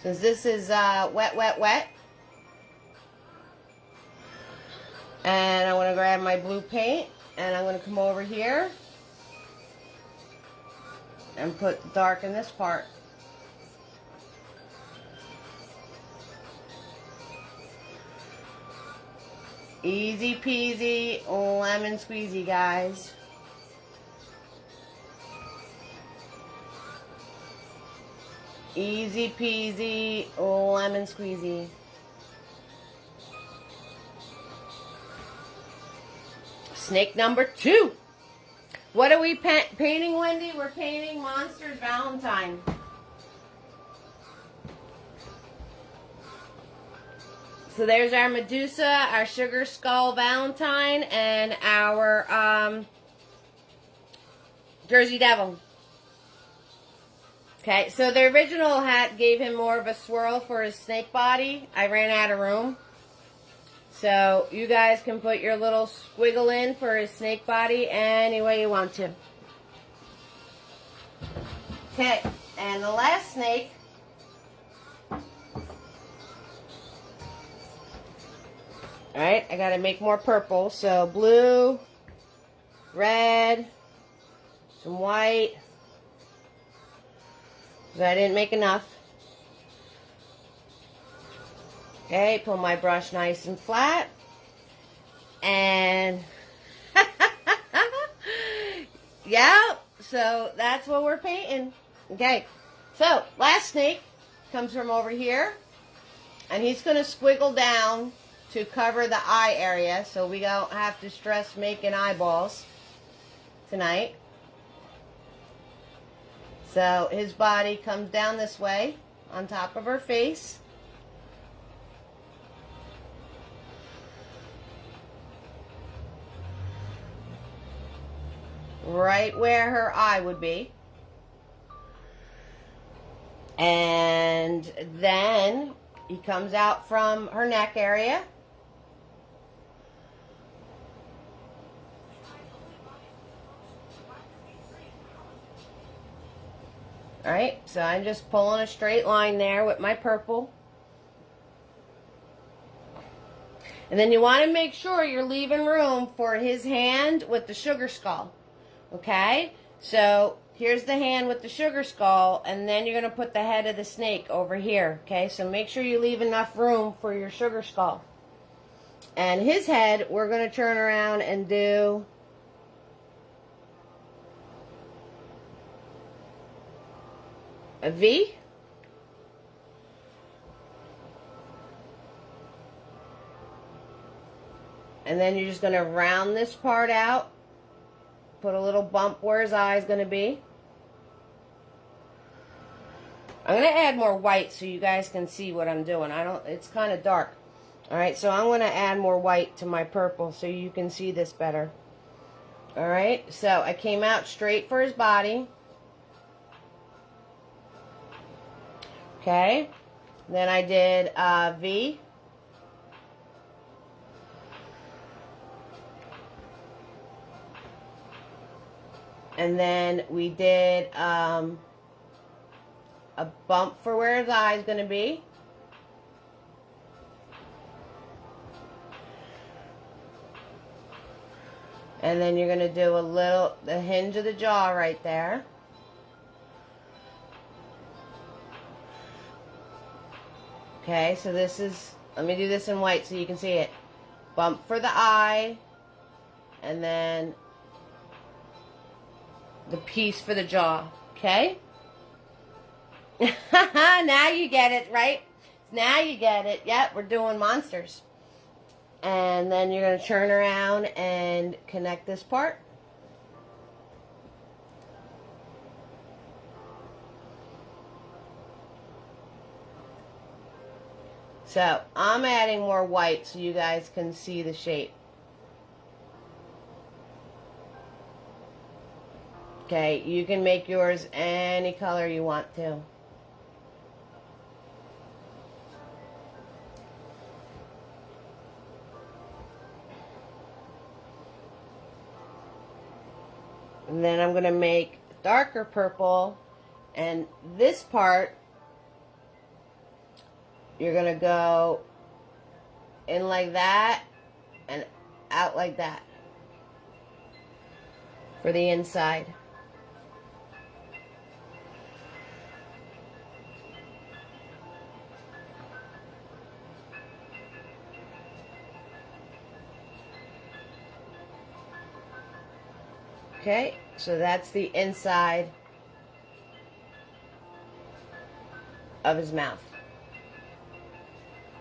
Since this is wet, wet, wet. And I'm going to grab my blue paint, and I'm going to come over here and put the dark in this part. Easy peasy, lemon squeezy, guys. Easy peasy, lemon squeezy. Snake number 2. What are we painting, Wendy? We're painting Monsters Valentine. So there's our Medusa, our Sugar Skull Valentine, and our Jersey Devil. Okay, so the original hat gave him more of a swirl for his snake body. I ran out of room. So you guys can put your little squiggle in for his snake body any way you want to. Okay, and the last snake. Alright, I gotta make more purple. So blue, red, some white. Because I didn't make enough. Okay, pull my brush nice and flat. And yeah, so that's what we're painting. Okay, so last snake comes from over here. And he's going to squiggle down to cover the eye area, so we don't have to stress making eyeballs tonight. So his body comes down this way on top of her face. Right where her eye would be. And then he comes out from her neck area. Alright, so I'm just pulling a straight line there with my purple. And then you want to make sure you're leaving room for his hand with the sugar skull. Okay? So here's the hand with the sugar skull, and then you're going to put the head of the snake over here. Okay? So make sure you leave enough room for your sugar skull. And his head, we're going to turn around and do a V. And then you're just going to round this part out. Put a little bump where his eye is going to be. I'm going to add more white so you guys can see what I'm doing. It's kind of dark. Alright, so I'm going to add more white to my purple so you can see this better. Alright, so I came out straight for his body. Okay, then I did V. And then we did a bump for where his eye is going to be. And then you're going to do the hinge of the jaw right there. Okay, so this is, let me do this in white so you can see it. Bump for the eye, and then the piece for the jaw, okay? Now you get it, right? Now you get it. Yep, we're doing monsters. And then you're going to turn around and connect this part. So, I'm adding more white so you guys can see the shape. Okay, you can make yours any color you want to. And then I'm going to make darker purple, and this part you're going to go in like that and out like that for the inside. Okay, so that's the inside of his mouth.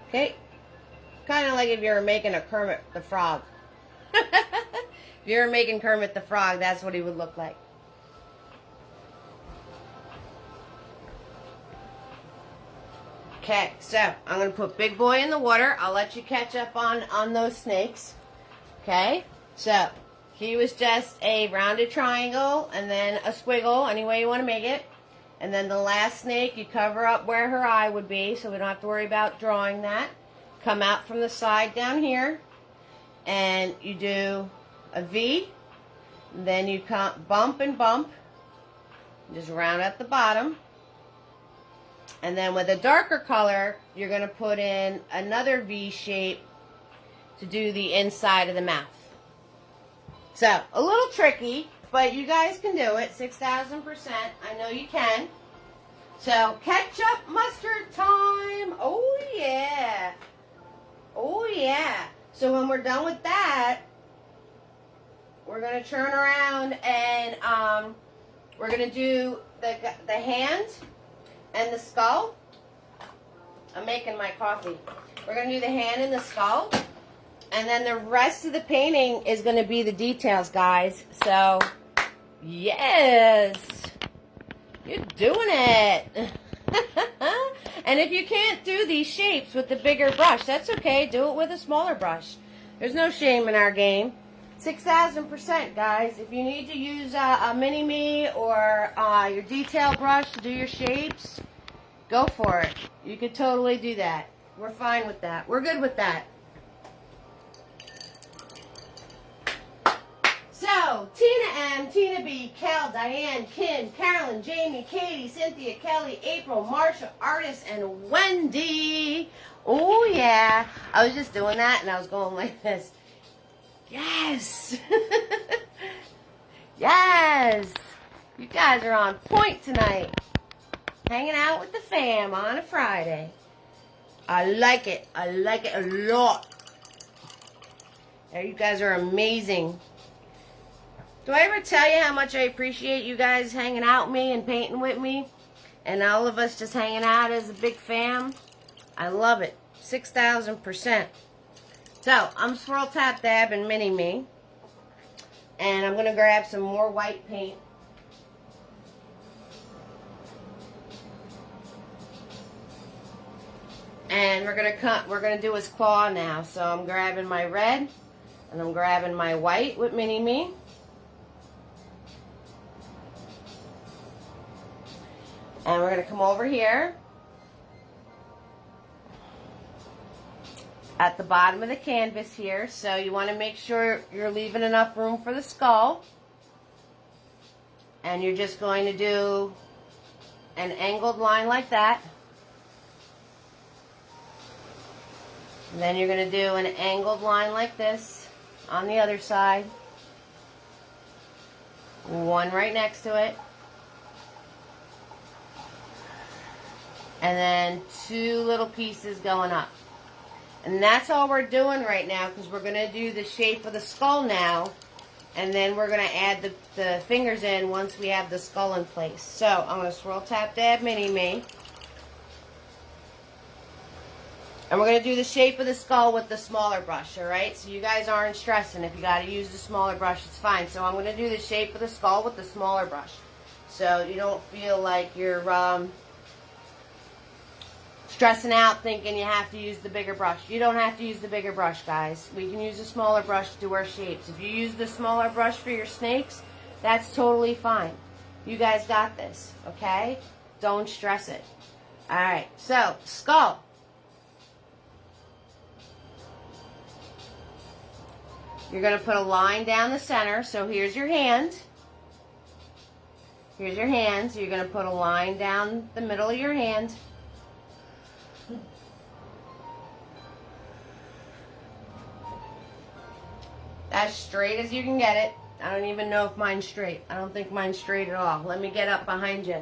Okay, kind of like if you were making a Kermit the Frog. If you were making Kermit the Frog, that's what he would look like. Okay, so I'm going to put Big Boy in the water. I'll let you catch up on those snakes. Okay, so he was just a rounded triangle and then a squiggle, any way you want to make it. And then the last snake, you cover up where her eye would be, so we don't have to worry about drawing that. Come out from the side down here, and you do a V. Then you bump and bump. Just round at the bottom. And then with a darker color, you're going to put in another V shape to do the inside of the mouth. So, a little tricky, but you guys can do it, 6,000%. I know you can. So, ketchup mustard time. Oh, yeah. Oh, yeah. So, when we're done with that, we're going to turn around and we're going to do the hand and the skull. I'm making my coffee. We're going to do the hand and the skull. And then the rest of the painting is going to be the details, guys. So, yes. You're doing it. And if you can't do these shapes with the bigger brush, that's okay. Do it with a smaller brush. There's no shame in our game. 6,000%, guys. If you need to use a mini-me or your detail brush to do your shapes, go for it. You could totally do that. We're fine with that. We're good with that. So, Tina M, Tina B, Kel, Diane, Kim, Carolyn, Jamie, Katie, Cynthia, Kelly, April, Marsha, Artis, and Wendy. Oh, yeah. I was just doing that, and I was going like this. Yes. Yes. You guys are on point tonight. Hanging out with the fam on a Friday. I like it. I like it a lot. You guys are amazing. Do I ever tell you how much I appreciate you guys hanging out with me and painting with me? And all of us just hanging out as a big fam? I love it. 6,000%. So, I'm Swirl Tap Dab and Mini-Me. And I'm going to grab some more white paint. And we're going to do his claw now. So, I'm grabbing my red. And I'm grabbing my white with Mini-Me. And we're going to come over here at the bottom of the canvas here. So you want to make sure you're leaving enough room for the skull. And you're just going to do an angled line like that. And then you're going to do an angled line like this on the other side. One right next to it. And then two little pieces going up. And that's all we're doing right now, because we're going to do the shape of the skull now. And then we're going to add the fingers in once we have the skull in place. So I'm going to swirl, tap, dab, mini-me. And we're going to do the shape of the skull with the smaller brush, alright? So you guys aren't stressing. If you got to use the smaller brush, it's fine. So I'm going to do the shape of the skull with the smaller brush. So you don't feel like you're stressing out thinking you have to use the bigger brush. You don't have to use the bigger brush, guys. We can use a smaller brush to do our shapes. If you use the smaller brush for your snakes, that's totally fine. You guys got this, okay? Don't stress it. Alright, so, skull. You're going to put a line down the center. So here's your hand. Here's your hand. So you're going to put a line down the middle of your hand. As straight as you can get it. I don't even know if mine's straight. I don't think mine's straight at all. Let me get up behind you.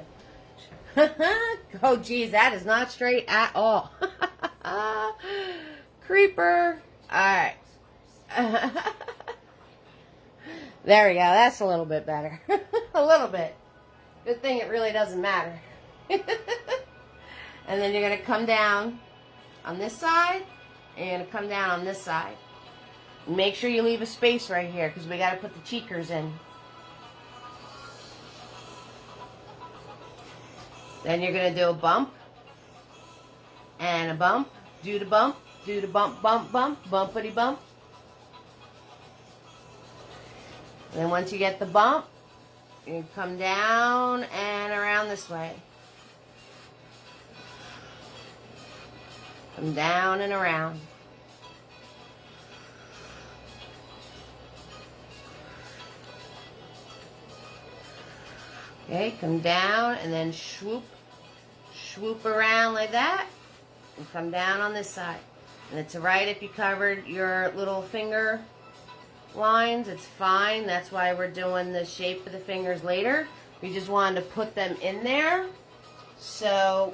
Oh, geez, that is not straight at all. Creeper. All right. There we go. That's a little bit better. A little bit. Good thing it really doesn't matter. And then you're going to come down on this side, and you're going to come down on this side. Make sure you leave a space right here, because we got to put the cheekers in. Then you're going to do a bump, and a bump, do the bump, bump, bumpity bump. And then once you get the bump, you come down and around this way. Come down and around. Okay, come down and then swoop around like that, and come down on this side. And it's alright if you covered your little finger lines, it's fine. That's why we're doing the shape of the fingers later. We just wanted to put them in there so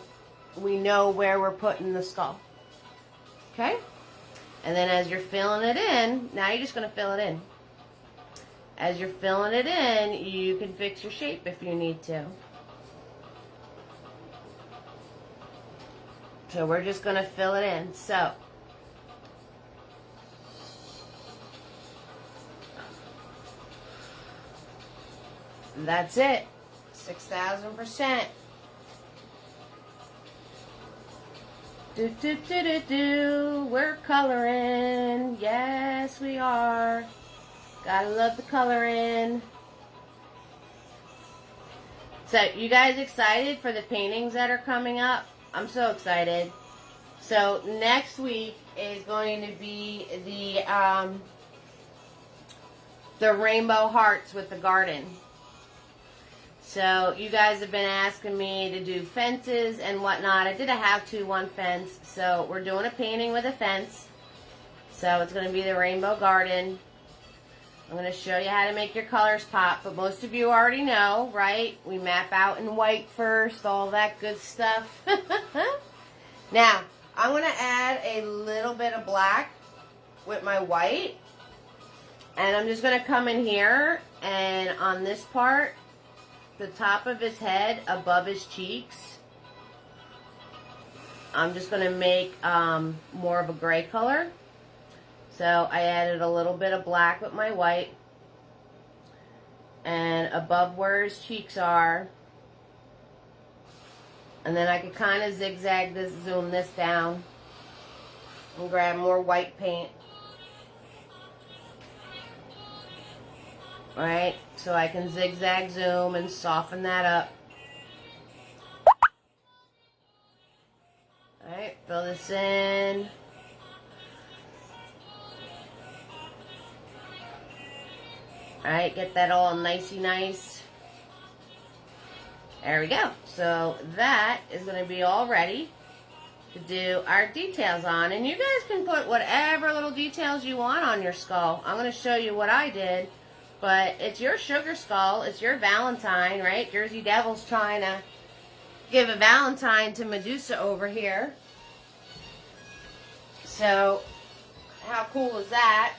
we know where we're putting the skull. Okay? And then as you're filling it in, now you're just going to fill it in. As you're filling it in, you can fix your shape if you need to. So we're just going to fill it in. So that's it. 6,000%. We're coloring. Yes, we are. Gotta love the coloring. So, you guys excited for the paintings that are coming up? I'm so excited. So, next week is going to be the rainbow hearts with the garden. So, you guys have been asking me to do fences and whatnot. I did a how-to one fence. So, we're doing a painting with a fence. So, it's going to be the rainbow garden. I'm going to show you how to make your colors pop. But most of you already know, right? We map out in white first, all that good stuff. Now, I'm going to add a little bit of black with my white. And I'm just going to come in here and on this part, the top of his head above his cheeks, I'm just going to make more of a gray color. So I added a little bit of black with my white. And above where his cheeks are. And then I could kind of zigzag this, zoom this down. And grab more white paint. Alright, so I can zigzag zoom and soften that up. Alright, fill this in. Alright, get that all nicey nice. There we go. So that is going to be all ready to do our details on. And you guys can put whatever little details you want on your skull. I'm going to show you what I did. But it's your sugar skull. It's your Valentine, right? Jersey Devil's trying to give a Valentine to Medusa over here. So, how cool is that?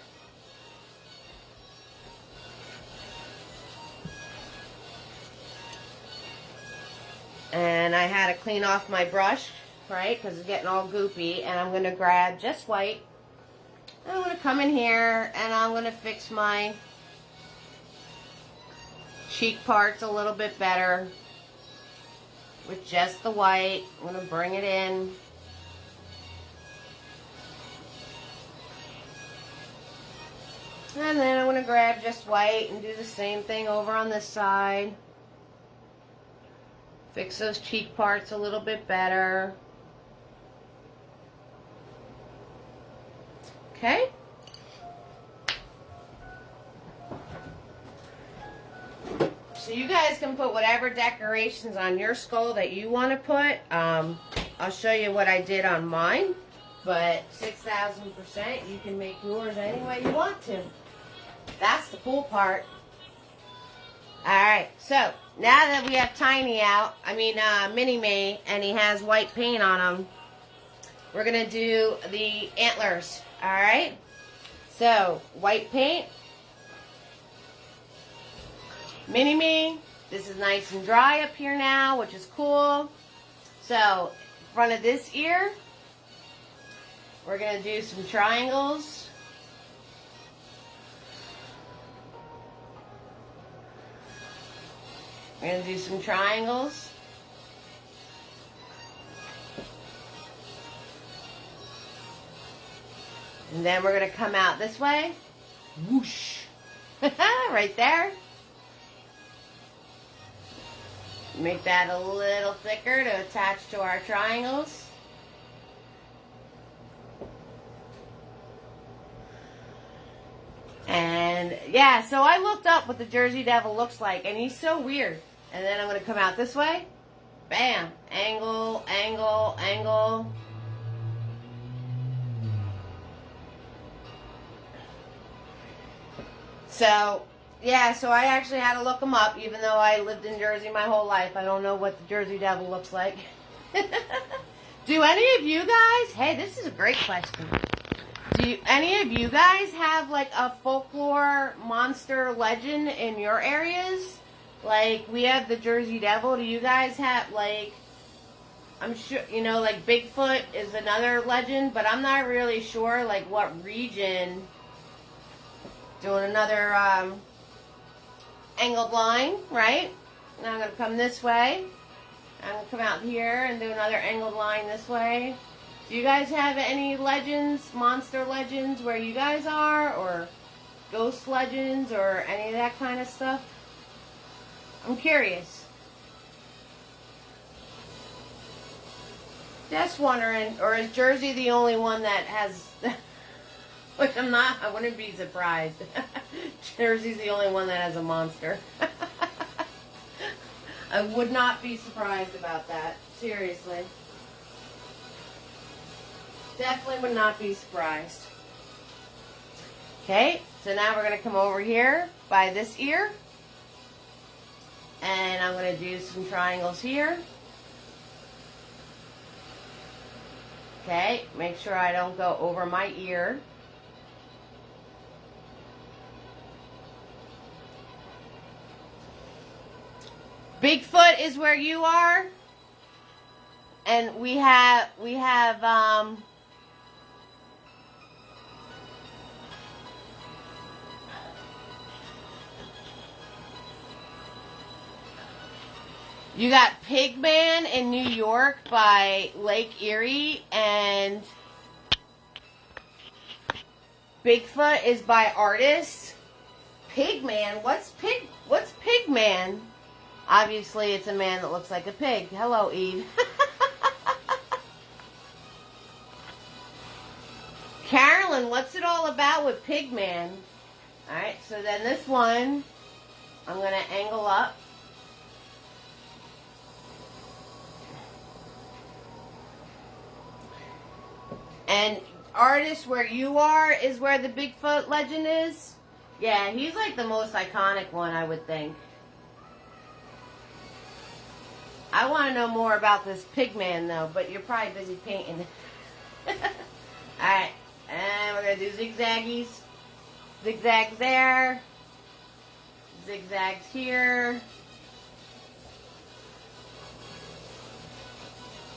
And I had to clean off my brush, right? Because it's getting all goopy. And I'm going to grab just white. I'm going to come in here and I'm going to fix my cheek parts a little bit better with just the white. I'm going to bring it in. And then I'm going to grab just white and do the same thing over on this side. Fix those cheek parts a little bit better. Okay. So you guys can put whatever decorations on your skull that you want to put. I'll show you what I did on mine. But 6,000%, you can make yours any way you want to. That's the cool part. Alright, so now that we have Tiny out, Mini-Me, and he has white paint on him, we're going to do the antlers. Alright? So, white paint. Mini-Me, this is nice and dry up here now, which is cool. So, in front of this ear, we're going to do some triangles. We're going to do some triangles. And then we're going to come out this way. Whoosh. Right there. Make that a little thicker to attach to our triangles. And yeah, so I looked up what the Jersey Devil looks like, and he's so weird. And then I'm going to come out this way. Bam. Angle, angle, angle. So, yeah, so I actually had to look him up, even though I lived in Jersey my whole life. I don't know what the Jersey Devil looks like. Do any of you guys, hey, this is a great question. Do any of you guys have like a folklore monster legend in your areas? Like, we have the Jersey Devil. Do you guys have, like, I'm sure, like Bigfoot is another legend, but I'm not really sure, like, what region. Doing another angled line, right? Now I'm going to come this way. I'm going to come out here and do another angled line this way. Do you guys have any legends, monster legends where you guys are? Or ghost legends or any of that kind of stuff? I'm curious. Just wondering, or is Jersey the only one that has... Which I'm not, I wouldn't be surprised. Jersey's the only one that has a monster. I would not be surprised about that. Seriously. Definitely would not be surprised. Okay, so now we're going to come over here by this ear. And I'm going to do some triangles here. Okay, make sure I don't go over my ear. Bigfoot is where you are, and we have you got Pigman in New York by Lake Erie, and Bigfoot is by Artists. Pigman, what's Pigman? Obviously, it's a man that looks like a pig. Hello, Eve. Carolyn, what's it all about with Pigman? Alright, so then this one, I'm going to angle up. And artist, where you are is where the Bigfoot legend is? Yeah, he's like the most iconic one, I would think. I want to know more about this pig man, though, but you're probably busy painting. Alright, and we're going to do zigzaggies. Zigzags there. Zigzags here.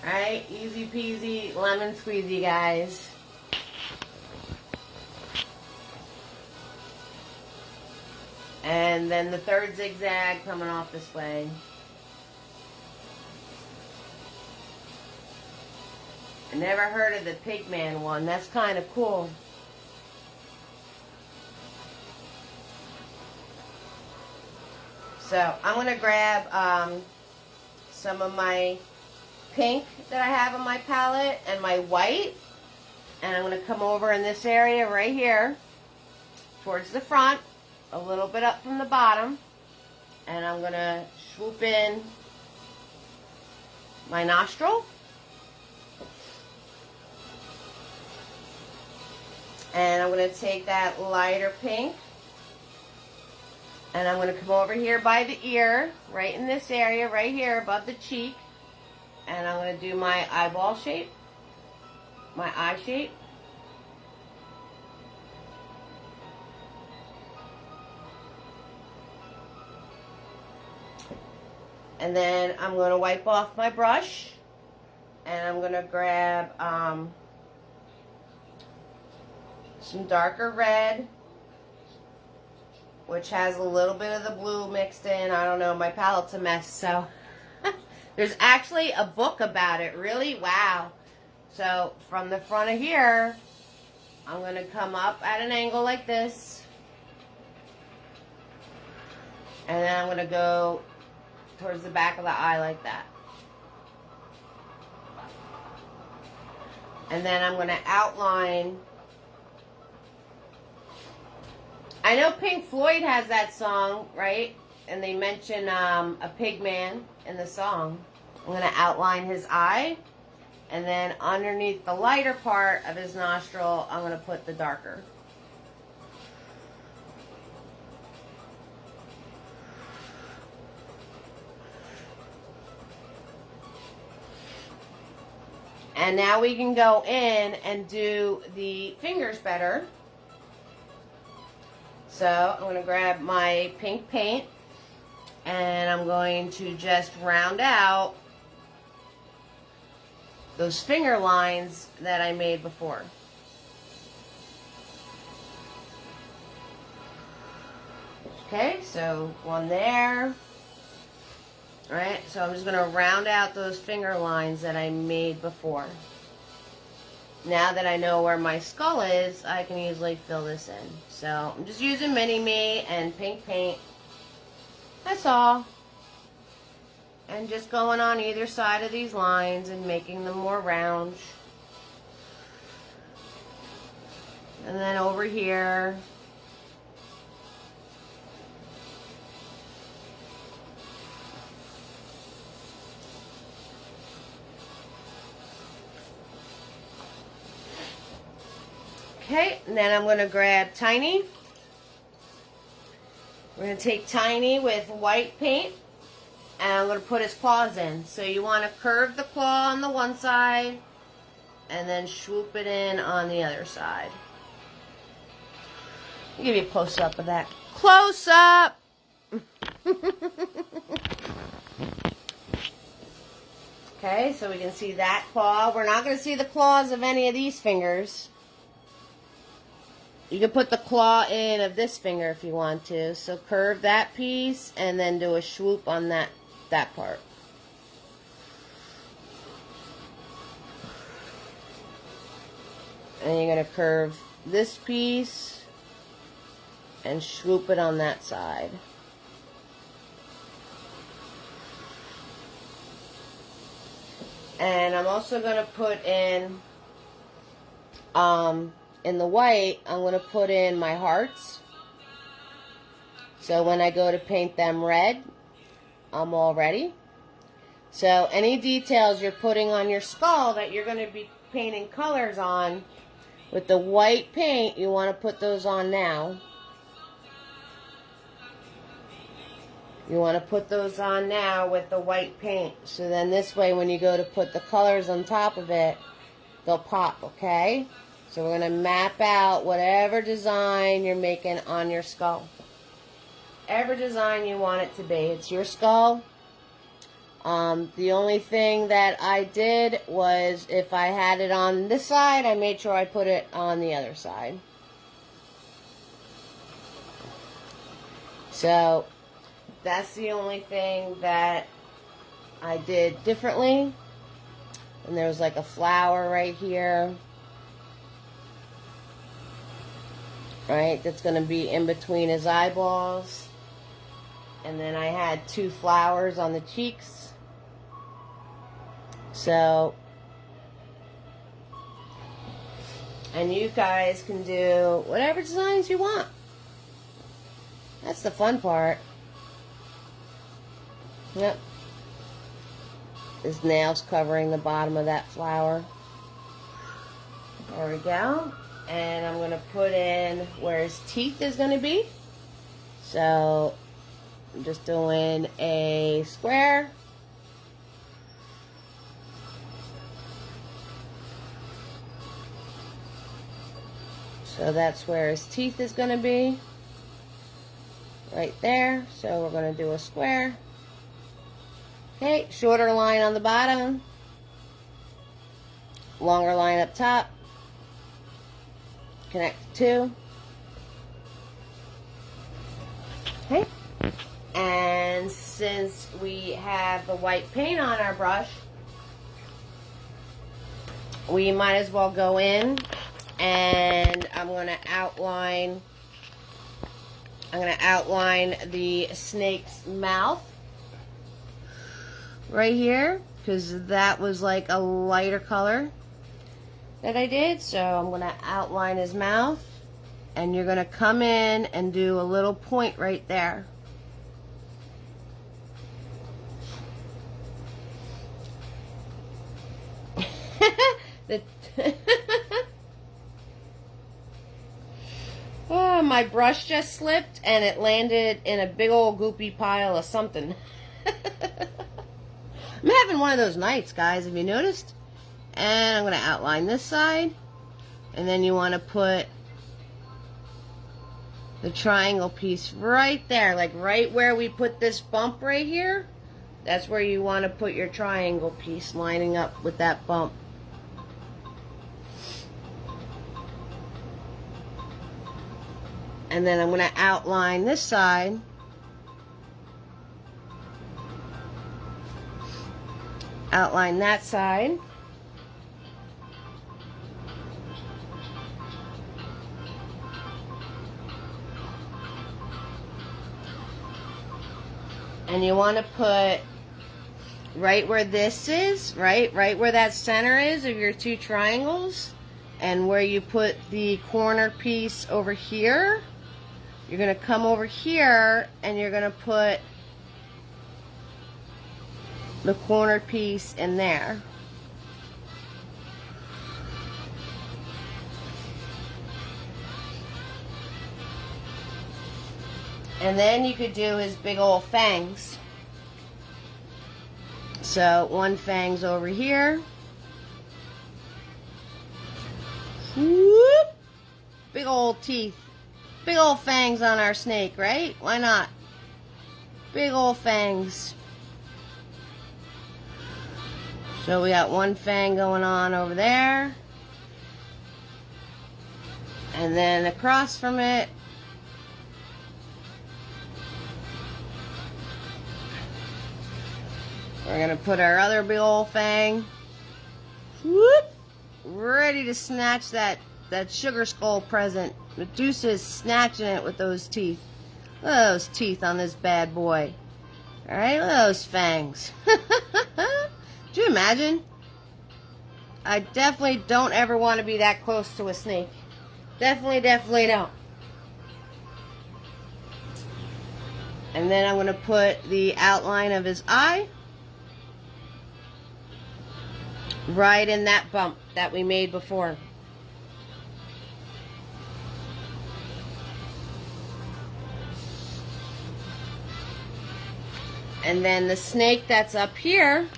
Alright, easy peasy, lemon squeezy, guys. And then the third zigzag coming off this way. I never heard of the Pigman one. That's kind of cool. So I'm going to grab some of my pink that I have on my palette and my white. And I'm going to come over in this area right here towards the front, a little bit up from the bottom. And I'm going to swoop in my nostril. And I'm going to take that lighter pink. And I'm going to come over here by the ear, right in this area, right here above the cheek. And I'm going to do my eyeball shape, my eye shape. And then I'm going to wipe off my brush. And I'm going to grab some darker red, which has a little bit of the blue mixed in. I don't know, my palette's a mess, so there's actually a book about it, really, wow. So from the front of here, I'm going to come up at an angle like this, and then I'm going to go towards the back of the eye like that. And then I'm going to outline. I know Pink Floyd has that song, right? And they mention a pig man in the song. I'm going to outline his eye. And then underneath the lighter part of his nostril, I'm going to put the darker. And now we can go in and do the fingers better. So I'm going to grab my pink paint and I'm going to just round out those finger lines that I made before. Okay, so one there. Alright, so I'm just going to round out those finger lines that I made before. Now that I know where my skull is, I can easily fill this in. So I'm just using Mini-Me and pink paint. That's all. And just going on either side of these lines and making them more round. And then over here. Okay, and then I'm going to grab Tiny. We're going to take Tiny with white paint, and I'm going to put his claws in. So you want to curve the claw on the one side, and then swoop it in on the other side. I'll give you a close-up of that. Close-up! Okay, so we can see that claw. We're not going to see the claws of any of these fingers. You can put the claw in of this finger if you want to. So curve that piece and then do a swoop on that part. And you're going to curve this piece and swoop it on that side. And I'm also going to put in the white, I'm going to put in my hearts. So when I go to paint them red, I'm all ready. So any details you're putting on your skull that you're going to be painting colors on, with the white paint, you want to put those on now. You want to put those on now with the white paint. So then this way, when you go to put the colors on top of it, they'll pop, okay? So we're going to map out whatever design you're making on your skull. Whatever design you want it to be. It's your skull. The only thing that I did was, if I had it on this side, I made sure I put it on the other side. So that's the only thing that I did differently. And there's like a flower right here. Right? That's going to be in between his eyeballs. And then I had 2 flowers on the cheeks. So, and you guys can do whatever designs you want. That's the fun part. Yep. His nails covering the bottom of that flower. There we go. And I'm going to put in where his teeth is going to be. So I'm just doing a square. So that's where his teeth is going to be. Right there. So we're going to do a square. Okay, shorter line on the bottom. Longer line up top. Connect the 2. Okay. And since we have the white paint on our brush, we might as well go in, and I'm going to outline the snake's mouth right here, because that was like a lighter color that I did. So I'm going to outline his mouth, and you're going to come in and do a little point right there. Oh, my brush just slipped and it landed in a big old goopy pile of something. I'm having one of those nights, guys, have you noticed? And I'm going to outline this side. And then you want to put the triangle piece right there. Like right where we put this bump right here. That's where you want to put your triangle piece, lining up with that bump. And then I'm going to outline this side. Outline that side. And you want to put right where this is, right where that center is of your 2 triangles, and where you put the corner piece over here. You're going to come over here and you're going to put the corner piece in there. And then you could do his big old fangs. So 1 fang's over here. Whoop! Big old teeth. Big old fangs on our snake, right? Why not? Big old fangs. So we got 1 fang going on over there. And then across from it, we're going to put our other big old fang. Whoop! Ready to snatch that sugar skull present. Medusa's snatching it with those teeth. Look at those teeth on this bad boy. Alright, look at those fangs. Could you imagine? I definitely don't ever want to be that close to a snake. Definitely don't. And then I'm going to put the outline of his eye right in that bump that we made before. And then the snake that's up here,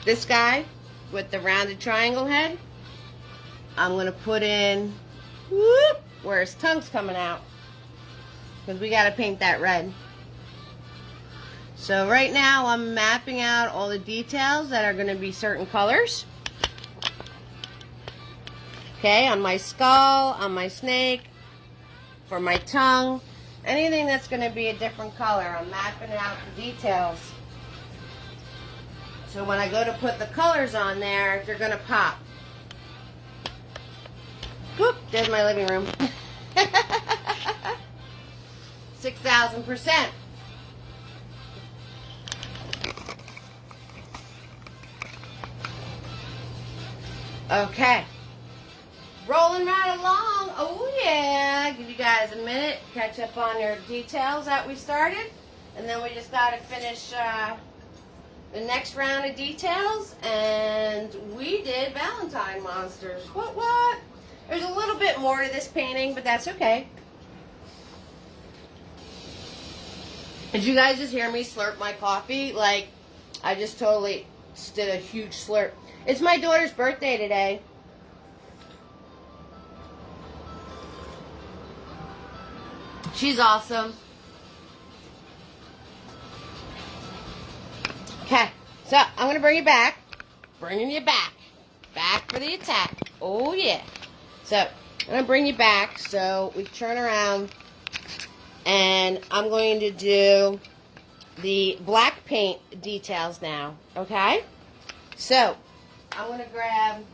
this guy with the rounded triangle head, I'm going to put in whoop, where his tongue's coming out, because we got to paint that red. So right now I'm mapping out all the details that are going to be certain colors. Okay, on my skull, on my snake, for my tongue. Anything that's going to be a different color, I'm mapping out the details. So when I go to put the colors on there, they're going to pop. Whoop, there's my living room. 6,000%. Okay. Rolling right along. Oh yeah, give you guys a minute, catch up on your details that we started, and then we just got to finish the next round of details. And we did Valentine monsters. What? There's a little bit more to this painting, but that's okay. Did you guys just hear me slurp my coffee? Like, I just totally did a huge slurp. It's my daughter's birthday today. She's awesome. Okay, so I'm going to bring you back. Bringing you back. Back for the attack. Oh, yeah. So, I'm going to bring you back. So, we turn around. And I'm going to do the black paint details now. Okay? So, I'm going to grab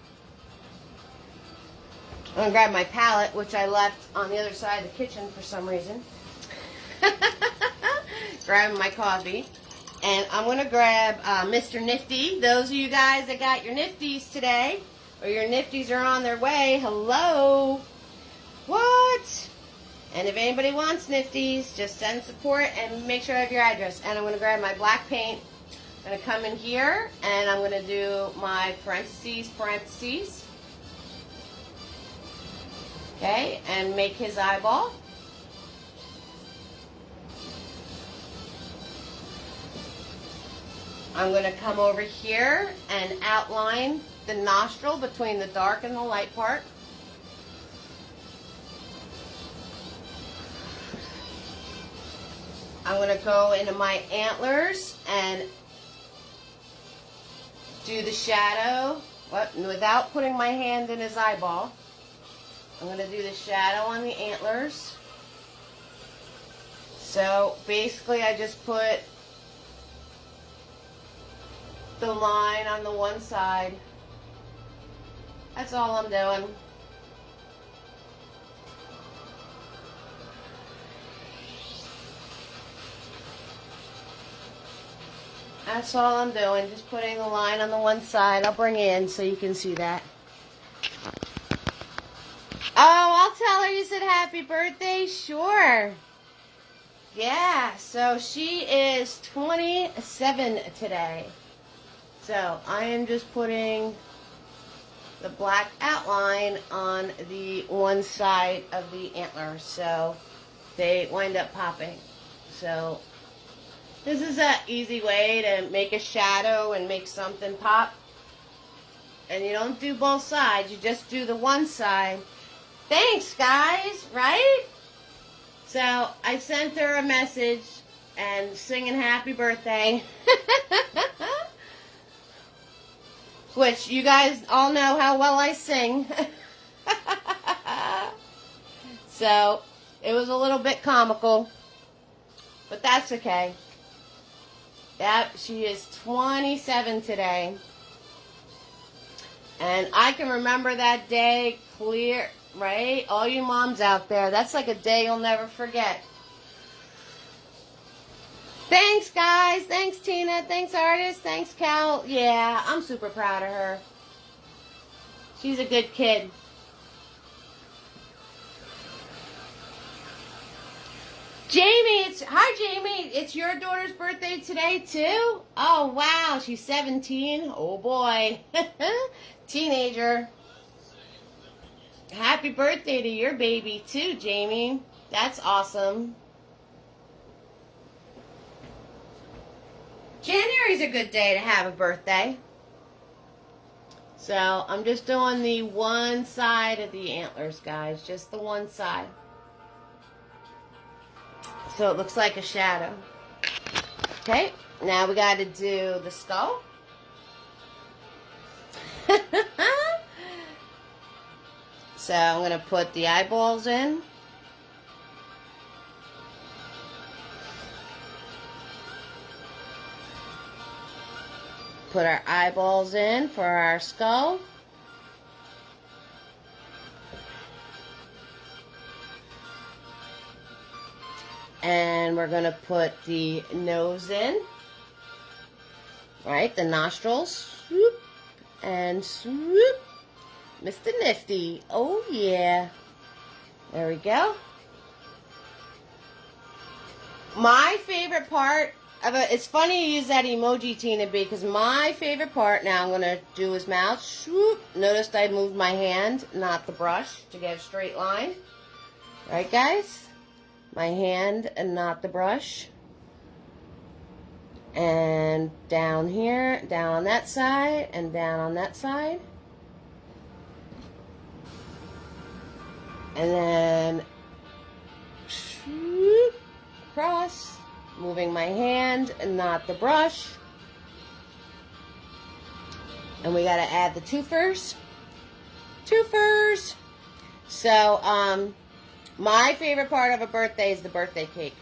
my palette, which I left on the other side of the kitchen for some reason. Grabbing my coffee. And I'm going to grab Mr. Nifty. Those of you guys that got your Nifties today, or your Nifties are on their way, hello. What? And if anybody wants Nifties, just send support and make sure I have your address. And I'm going to grab my black paint. I'm going to come in here, and I'm going to do my parentheses. Okay, and make his eyeball. I'm going to come over here and outline the nostril between the dark and the light part. I'm going to go into my antlers and do the shadow, without putting my hand in his eyeball. I'm going to do the shadow on the antlers. So basically I just put the line on the one side. That's all I'm doing. That's all I'm doing, just putting the line on the one side. I'll bring it in so you can see that. Oh, I'll tell her you said happy birthday. Sure. Yeah, so she is 27 today. So I am just putting the black outline on the one side of the antlers, so they wind up popping. So this is an easy way to make a shadow and make something pop. And you don't do both sides, you just do the one side. Thanks, guys, right? So I sent her a message and singing happy birthday. Which you guys all know how well I sing. So it was a little bit comical, but that's okay. She is 27 today. And I can remember that day clear, right? All you moms out there, that's like a day you'll never forget. Thanks, guys. Thanks, Tina. Thanks, artist. Thanks, Cal. Yeah, I'm super proud of her. She's a good kid. Hi Jamie, it's your daughter's birthday today too? Oh wow, she's 17. Oh boy. Teenager. Happy birthday to your baby too, Jamie. That's awesome. January's a good day to have a birthday. So I'm just doing the one side of the antlers, guys. Just the one side. So it looks like a shadow. Okay, now we got to do the skull. So I'm going to put the eyeballs in. Put our eyeballs in for our skull. And we're going to put the nose in. Right, the nostrils. Swoop and swoop. Mr. Nifty. Oh, yeah. There we go. My favorite part of it, it's funny you use that emoji, Tina B, because my favorite part, now I'm going to do his mouth. Swoop. Noticed I moved my hand, not the brush, to get a straight line. Right, guys? My hand and not the brush. And down here, down on that side, and down on that side. And then swoop, across, moving my hand and not the brush. And we got to add the twofers. Twofers. So, my favorite part of a birthday is the birthday cake.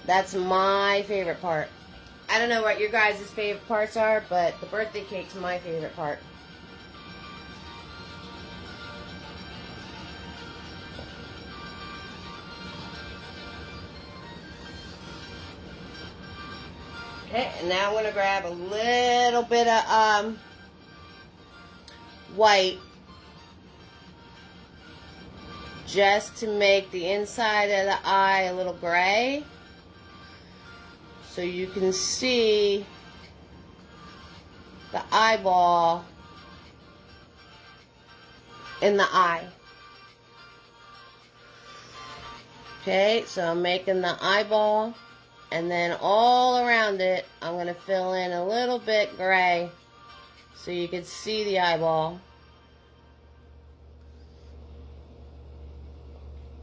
That's my favorite part. I don't know what your guys' favorite parts are, but the birthday cake's my favorite part. Okay, and now I'm going to grab a little bit of white just to make the inside of the eye a little gray so you can see the eyeball in the eye. Okay, so I'm making the eyeball. And then all around it, I'm going to fill in a little bit gray so you can see the eyeball.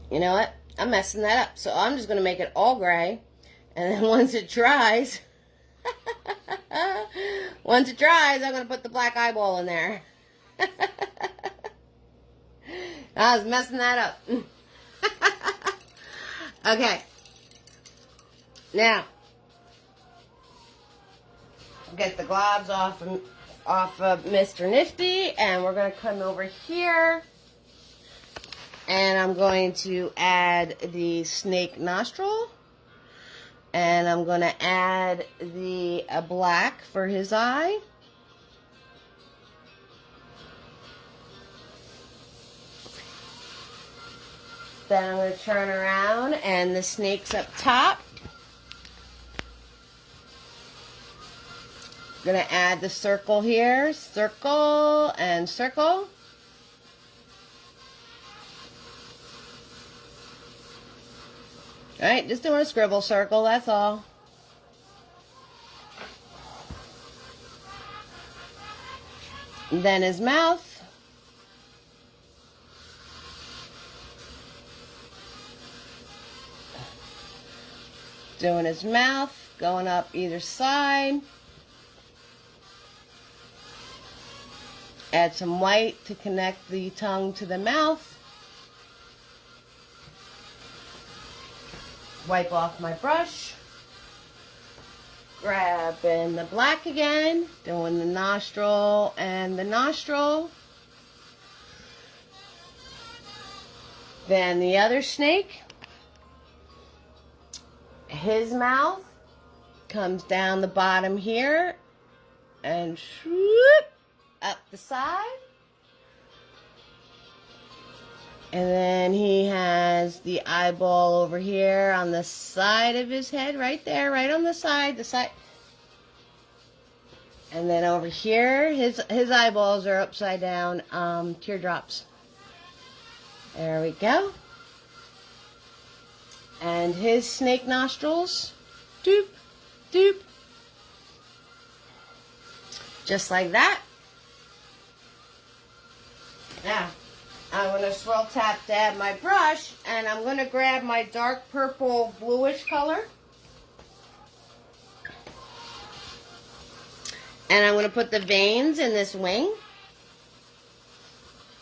You know what? I'm messing that up. So I'm just going to make it all gray. And then once it dries, I'm going to put the black eyeball in there. I was messing that up. Okay. Now, get the globs off of Mr. Nifty, and we're going to come over here, and I'm going to add the snake nostril, and I'm going to add the black for his eye. Then I'm going to turn around, and the snake's up top. Gonna add the circle here, circle and circle. Alright, just doing a scribble circle, that's all. And then his mouth. Doing his mouth, going up either side. Add some white to connect the tongue to the mouth. Wipe off my brush. Grabbing the black again. Doing the nostril and the nostril. Then the other snake. His mouth comes down the bottom here. And swoop. Up the side, And then he has the eyeball over here on the side of his head, right there, right on the side, And then over here, his eyeballs are upside down, teardrops. There we go. And his snake nostrils, doop, doop. Just like that. Now, I'm going to swirl tap dab my brush, and I'm going to grab my dark purple bluish color. And I'm going to put the veins in this wing.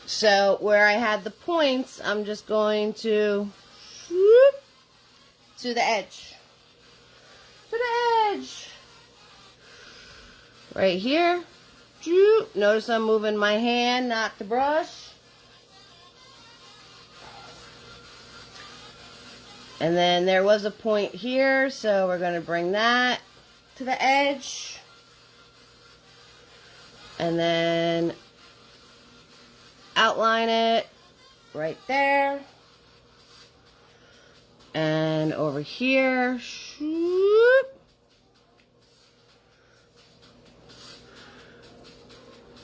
So where I had the points, I'm just going to whoop, to the edge. To the edge. Right here. Notice I'm moving my hand, not the brush. And then there was a point here, so we're going to bring that to the edge. And then outline it right there. And over here. Shoop.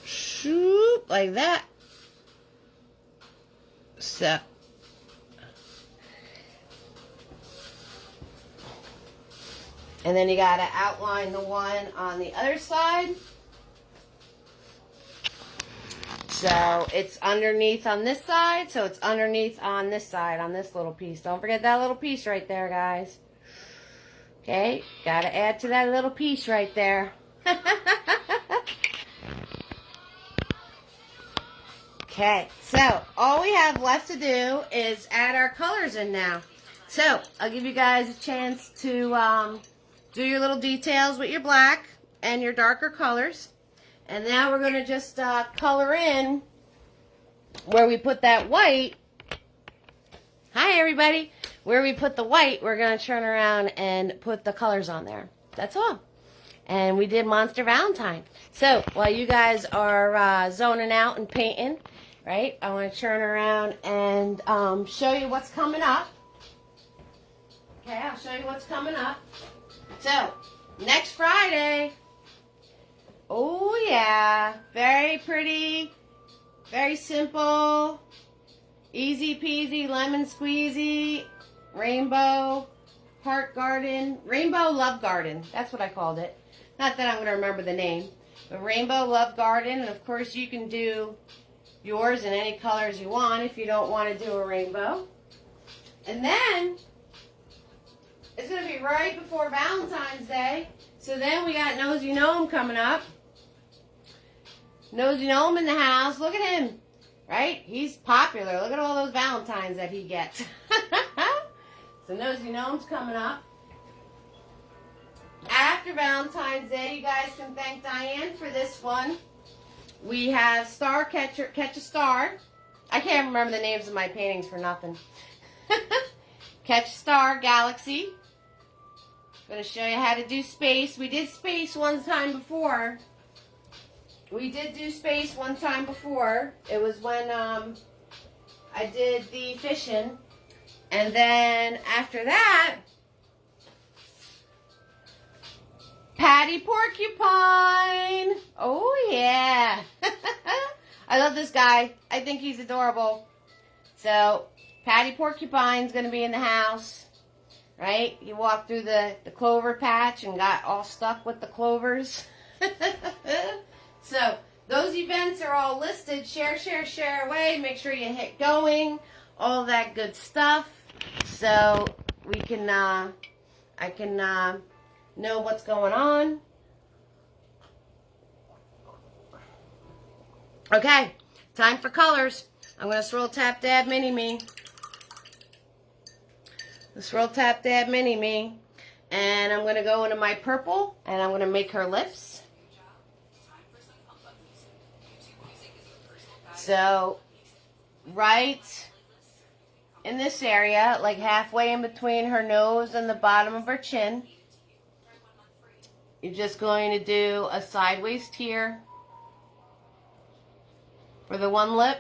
Shoop, like that. So. And then you got to outline the one on the other side. So it's underneath on this side, so it's underneath on this side, on this little piece. Don't forget that little piece right there, guys. Okay, got to add to that little piece right there. Okay, so all we have left to do is add our colors in now. So I'll give you guys a chance to do your little details with your black and your darker colors. And now we're going to just color in where we put that white. Hi, everybody. Where we put the white, we're going to turn around and put the colors on there. That's all. And we did Monster Valentine. So while you guys are zoning out and painting, right, I want to turn around and show you what's coming up. Okay, I'll show you what's coming up. So, next Friday. Oh, yeah. Very pretty. Very simple. Easy peasy, lemon squeezy. Rainbow heart garden. Rainbow love garden. That's what I called it. Not that I'm going to remember the name. But rainbow love garden. And, of course, you can do yours in any colors you want if you don't want to do a rainbow. And then, it's going to be right before Valentine's Day. So then we got Nosy Gnome coming up. Nosy Gnome in the house. Look at him. Right? He's popular. Look at all those Valentines that he gets. So Nosy Gnome's coming up. After Valentine's Day, you guys can thank Diane for this one. We have Star Catcher, Catch a Star. I can't remember the names of my paintings for nothing. Catch a Star, Galaxy. I'm going to show you how to do space. We did space one time before. We did do space one time before. It was when I did the fishing. And then after that, Patty Porcupine. Oh, yeah. I love this guy. I think he's adorable. So, Patty Porcupine's going to be in the house. Right? He walked through the clover patch and got all stuck with the clovers. So, those events are all listed. Share, share, share away. Make sure you hit going. All that good stuff. So, we can, I can know what's going on. Okay, time for colors. I'm going to swirl, tap, dab, mini-me. Swirl, tap, dab, mini-me. And I'm going to go into my purple, and I'm going to make her lips. So, right in this area, like halfway in between her nose and the bottom of her chin, you're just going to do a sideways tear for the one lip.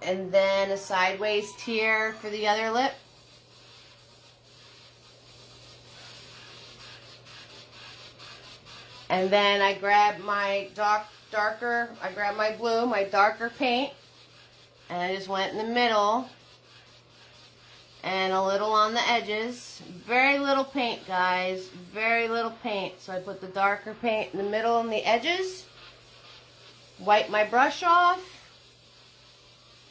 And then a sideways tear for the other lip. And then I grab my blue, my darker paint, and I just went in the middle and a little on the edges. Very little paint, guys, very little paint. So I put the darker paint in the middle and the edges, wipe my brush off,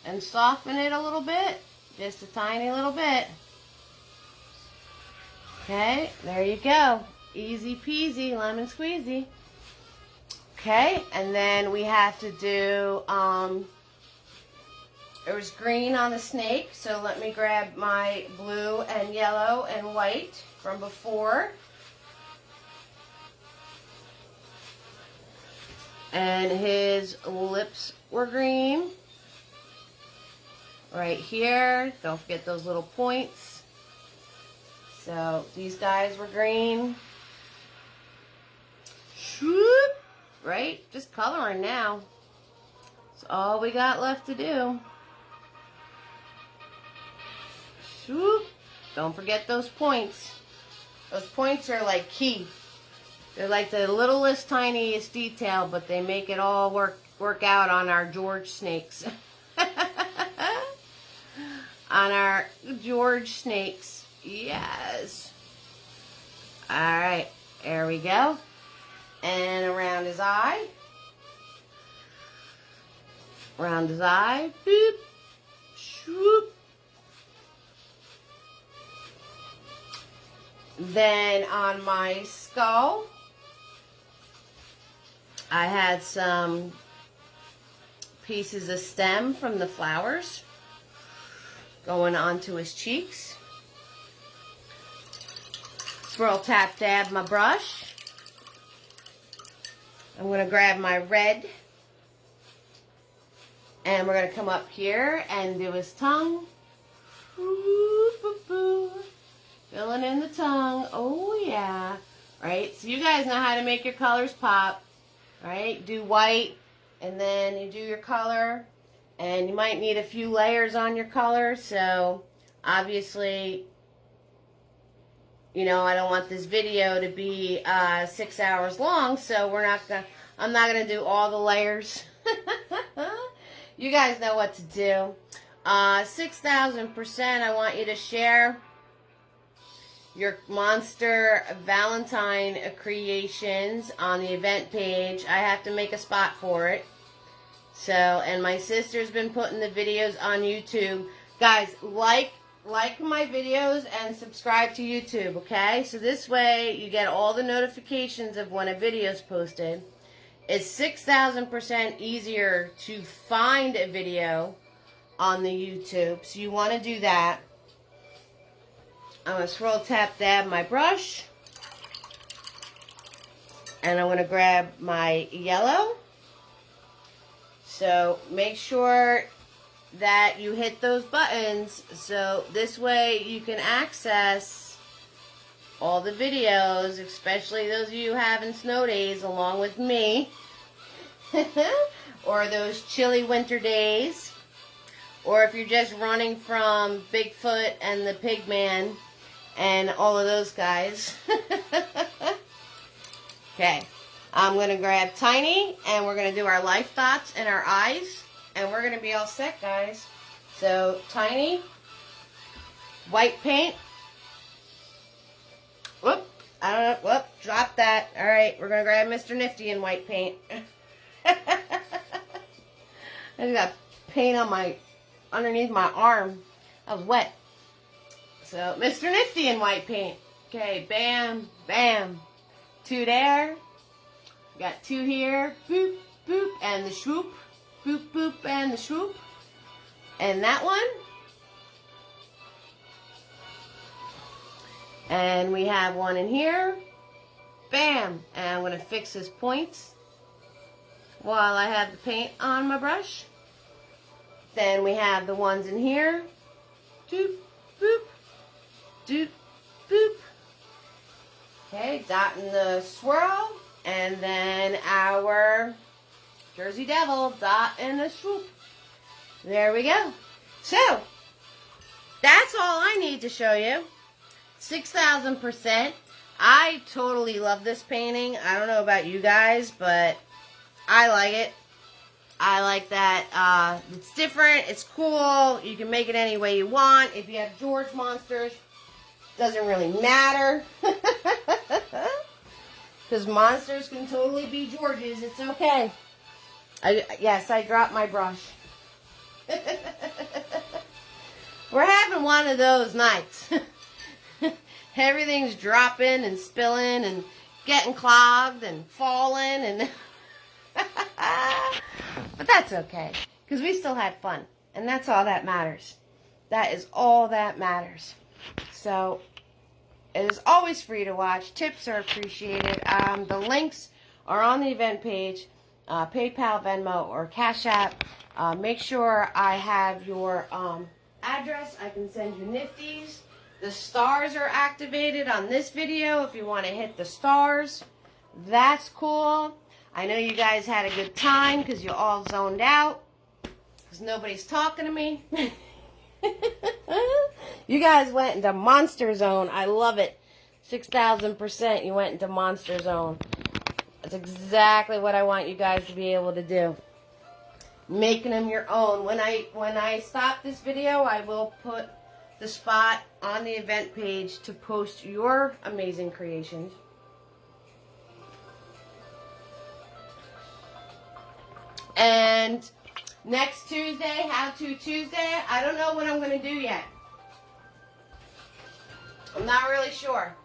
and soften it a little bit, just a tiny little bit. Okay, there you go. Easy peasy, lemon squeezy. Okay, and then we have to do, there was green on the snake, so let me grab my blue and yellow and white from before. And his lips were green. Right here, don't forget those little points. So these guys were green. Shoop, right? Just coloring now. That's all we got left to do. Shoop. Don't forget those points. Those points are like key. They're like the littlest, tiniest detail, but they make it all work out on our George snakes. On our George snakes. Yes. Alright, there we go. And around his eye. Around his eye. Boop. Shoop. Then on my skull, I had some pieces of stem from the flowers going onto his cheeks. Swirl, tap, dab my brush. I'm going to grab my red, and we're going to come up here and do his tongue. Filling in the tongue. Oh yeah. Right? So you guys know how to make your colors pop. Right? Do white, and then you do your color. And you might need a few layers on your color. So obviously, you know, I don't want this video to be 6 hours long. So I'm not gonna do all the layers. You guys know what to do. 6,000%. I want you to share your monster Valentine creations on the event page. I have to make a spot for it. So, and my sister's been putting the videos on YouTube. Guys, like my videos and subscribe to YouTube, okay? So this way you get all the notifications of when a video is posted. It's 6,000% easier to find a video on the YouTube. So you want to do that. I'm going to swirl, tap, dab my brush. And I'm going to grab my yellow. So make sure that you hit those buttons. So this way you can access all the videos, especially those of you having snow days along with me. Or those chilly winter days. Or if you're just running from Bigfoot and the Pigman and all of those guys. Okay, I'm going to grab Tiny, and we're going to do our life dots and our eyes, and we're going to be all set, guys. So, Tiny, white paint. Whoop, I don't know, whoop, drop that. All right, we're going to grab Mr. Nifty in white paint. I just got paint on underneath my arm. That was wet. So, Mr. Nifty in white paint. Okay, bam, bam. 2 there. Got 2 here. Boop, boop, and the swoop. Boop, boop, and the swoop. And that one. And we have one in here. Bam. And I'm going to fix his points while I have the paint on my brush. Then we have the ones in here. Doop, boop. Doop, boop. Okay, dotting the swirl. And then our Jersey Devil, dot and a swoop. There we go. So, that's all I need to show you. 6,000%. I totally love this painting. I don't know about you guys, but I like it. I like that it's different, it's cool, you can make it any way you want. If you have George monsters, doesn't really matter. Because monsters can totally be Georges, it's okay. Yes, I dropped my brush. We're having one of those nights. Everything's dropping and spilling and getting clogged and falling and... But that's okay, because we still had fun, and that's all that matters. That is all that matters. So, it is always free to watch. Tips are appreciated. The links are on the event page, PayPal, Venmo, or Cash App. Make sure I have your address. I can send you nifties. The stars are activated on this video if you want to hit the stars. That's cool. I know you guys had a good time because you all zoned out because nobody's talking to me. You guys went into Monster Zone. I love it. 6,000% you went into Monster Zone. That's exactly what I want you guys to be able to do. Making them your own. When I stop this video, I will put the spot on the event page to post your amazing creations. And next Tuesday, How To Tuesday, I don't know what I'm going to do yet. I'm not really sure.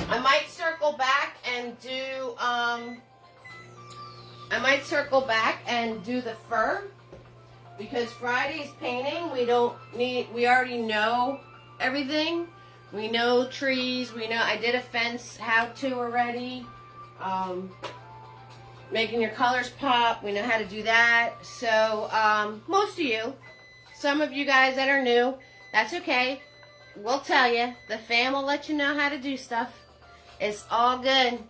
I might circle back and do, the fur. Because Friday's painting, we already know everything. We know trees, I did a fence how-to already. Making your colors pop, we know how to do that. So, most of you, some of you guys that are new, that's okay. We'll tell you. The fam will let you know how to do stuff. It's all good.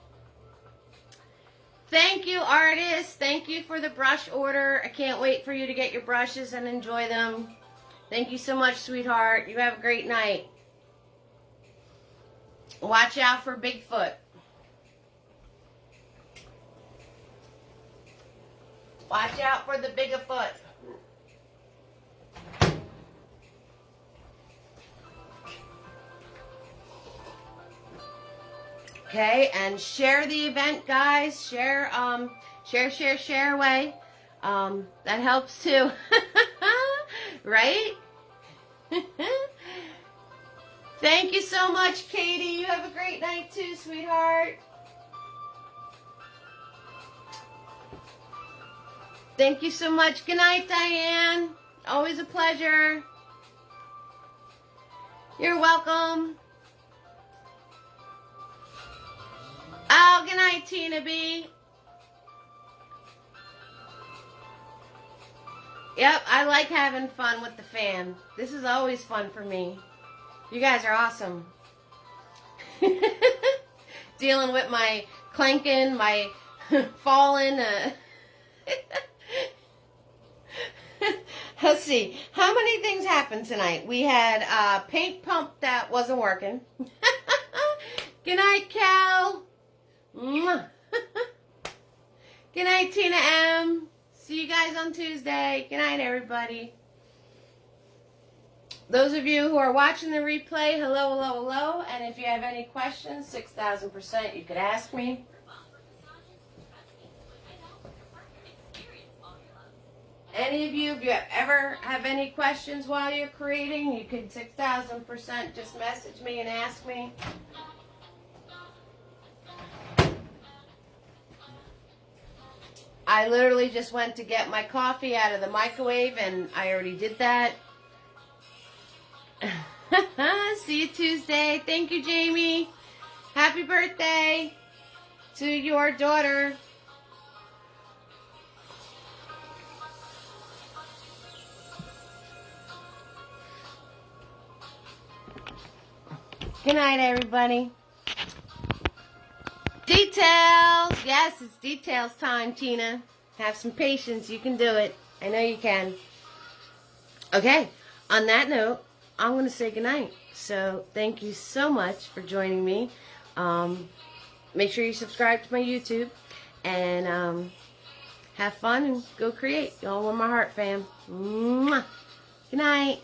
Thank you, artists. Thank you for the brush order. I can't wait for you to get your brushes and enjoy them. Thank you so much, sweetheart. You have a great night. Watch out for Bigfoot. Watch out for the Bigfoot. Okay, and share the event, guys. Share away. That helps too. Right? Thank you so much, Katie. You have a great night too, sweetheart. Thank you so much. Good night, Diane. Always a pleasure. You're welcome. Oh, good night, Tina B. Yep, I like having fun with the fam. This is always fun for me. You guys are awesome. Dealing with my clanking, my falling. Let's see. How many things happened tonight? We had a paint pump that wasn't working. Good night, Cal. Mwah. Good night, Tina M. See you guys on Tuesday. Good night, everybody. Those of you who are watching the replay, hello, hello, hello. And if you have any questions, 6,000%, you could ask me. Any of you, if you ever have any questions while you're creating, you could 6,000% just message me and ask me. I literally just went to get my coffee out of the microwave, and I already did that. See you Tuesday. Thank you, Jamie. Happy birthday to your daughter. Good night, everybody. Details. Yes, it's details time, Tina. Have some patience. You can do it. I know you can. Okay, on that note, I'm going to say goodnight. So thank you so much for joining me. Make sure you subscribe to my YouTube. And have fun and go create. Y'all win my heart, fam. Mwah. Good night.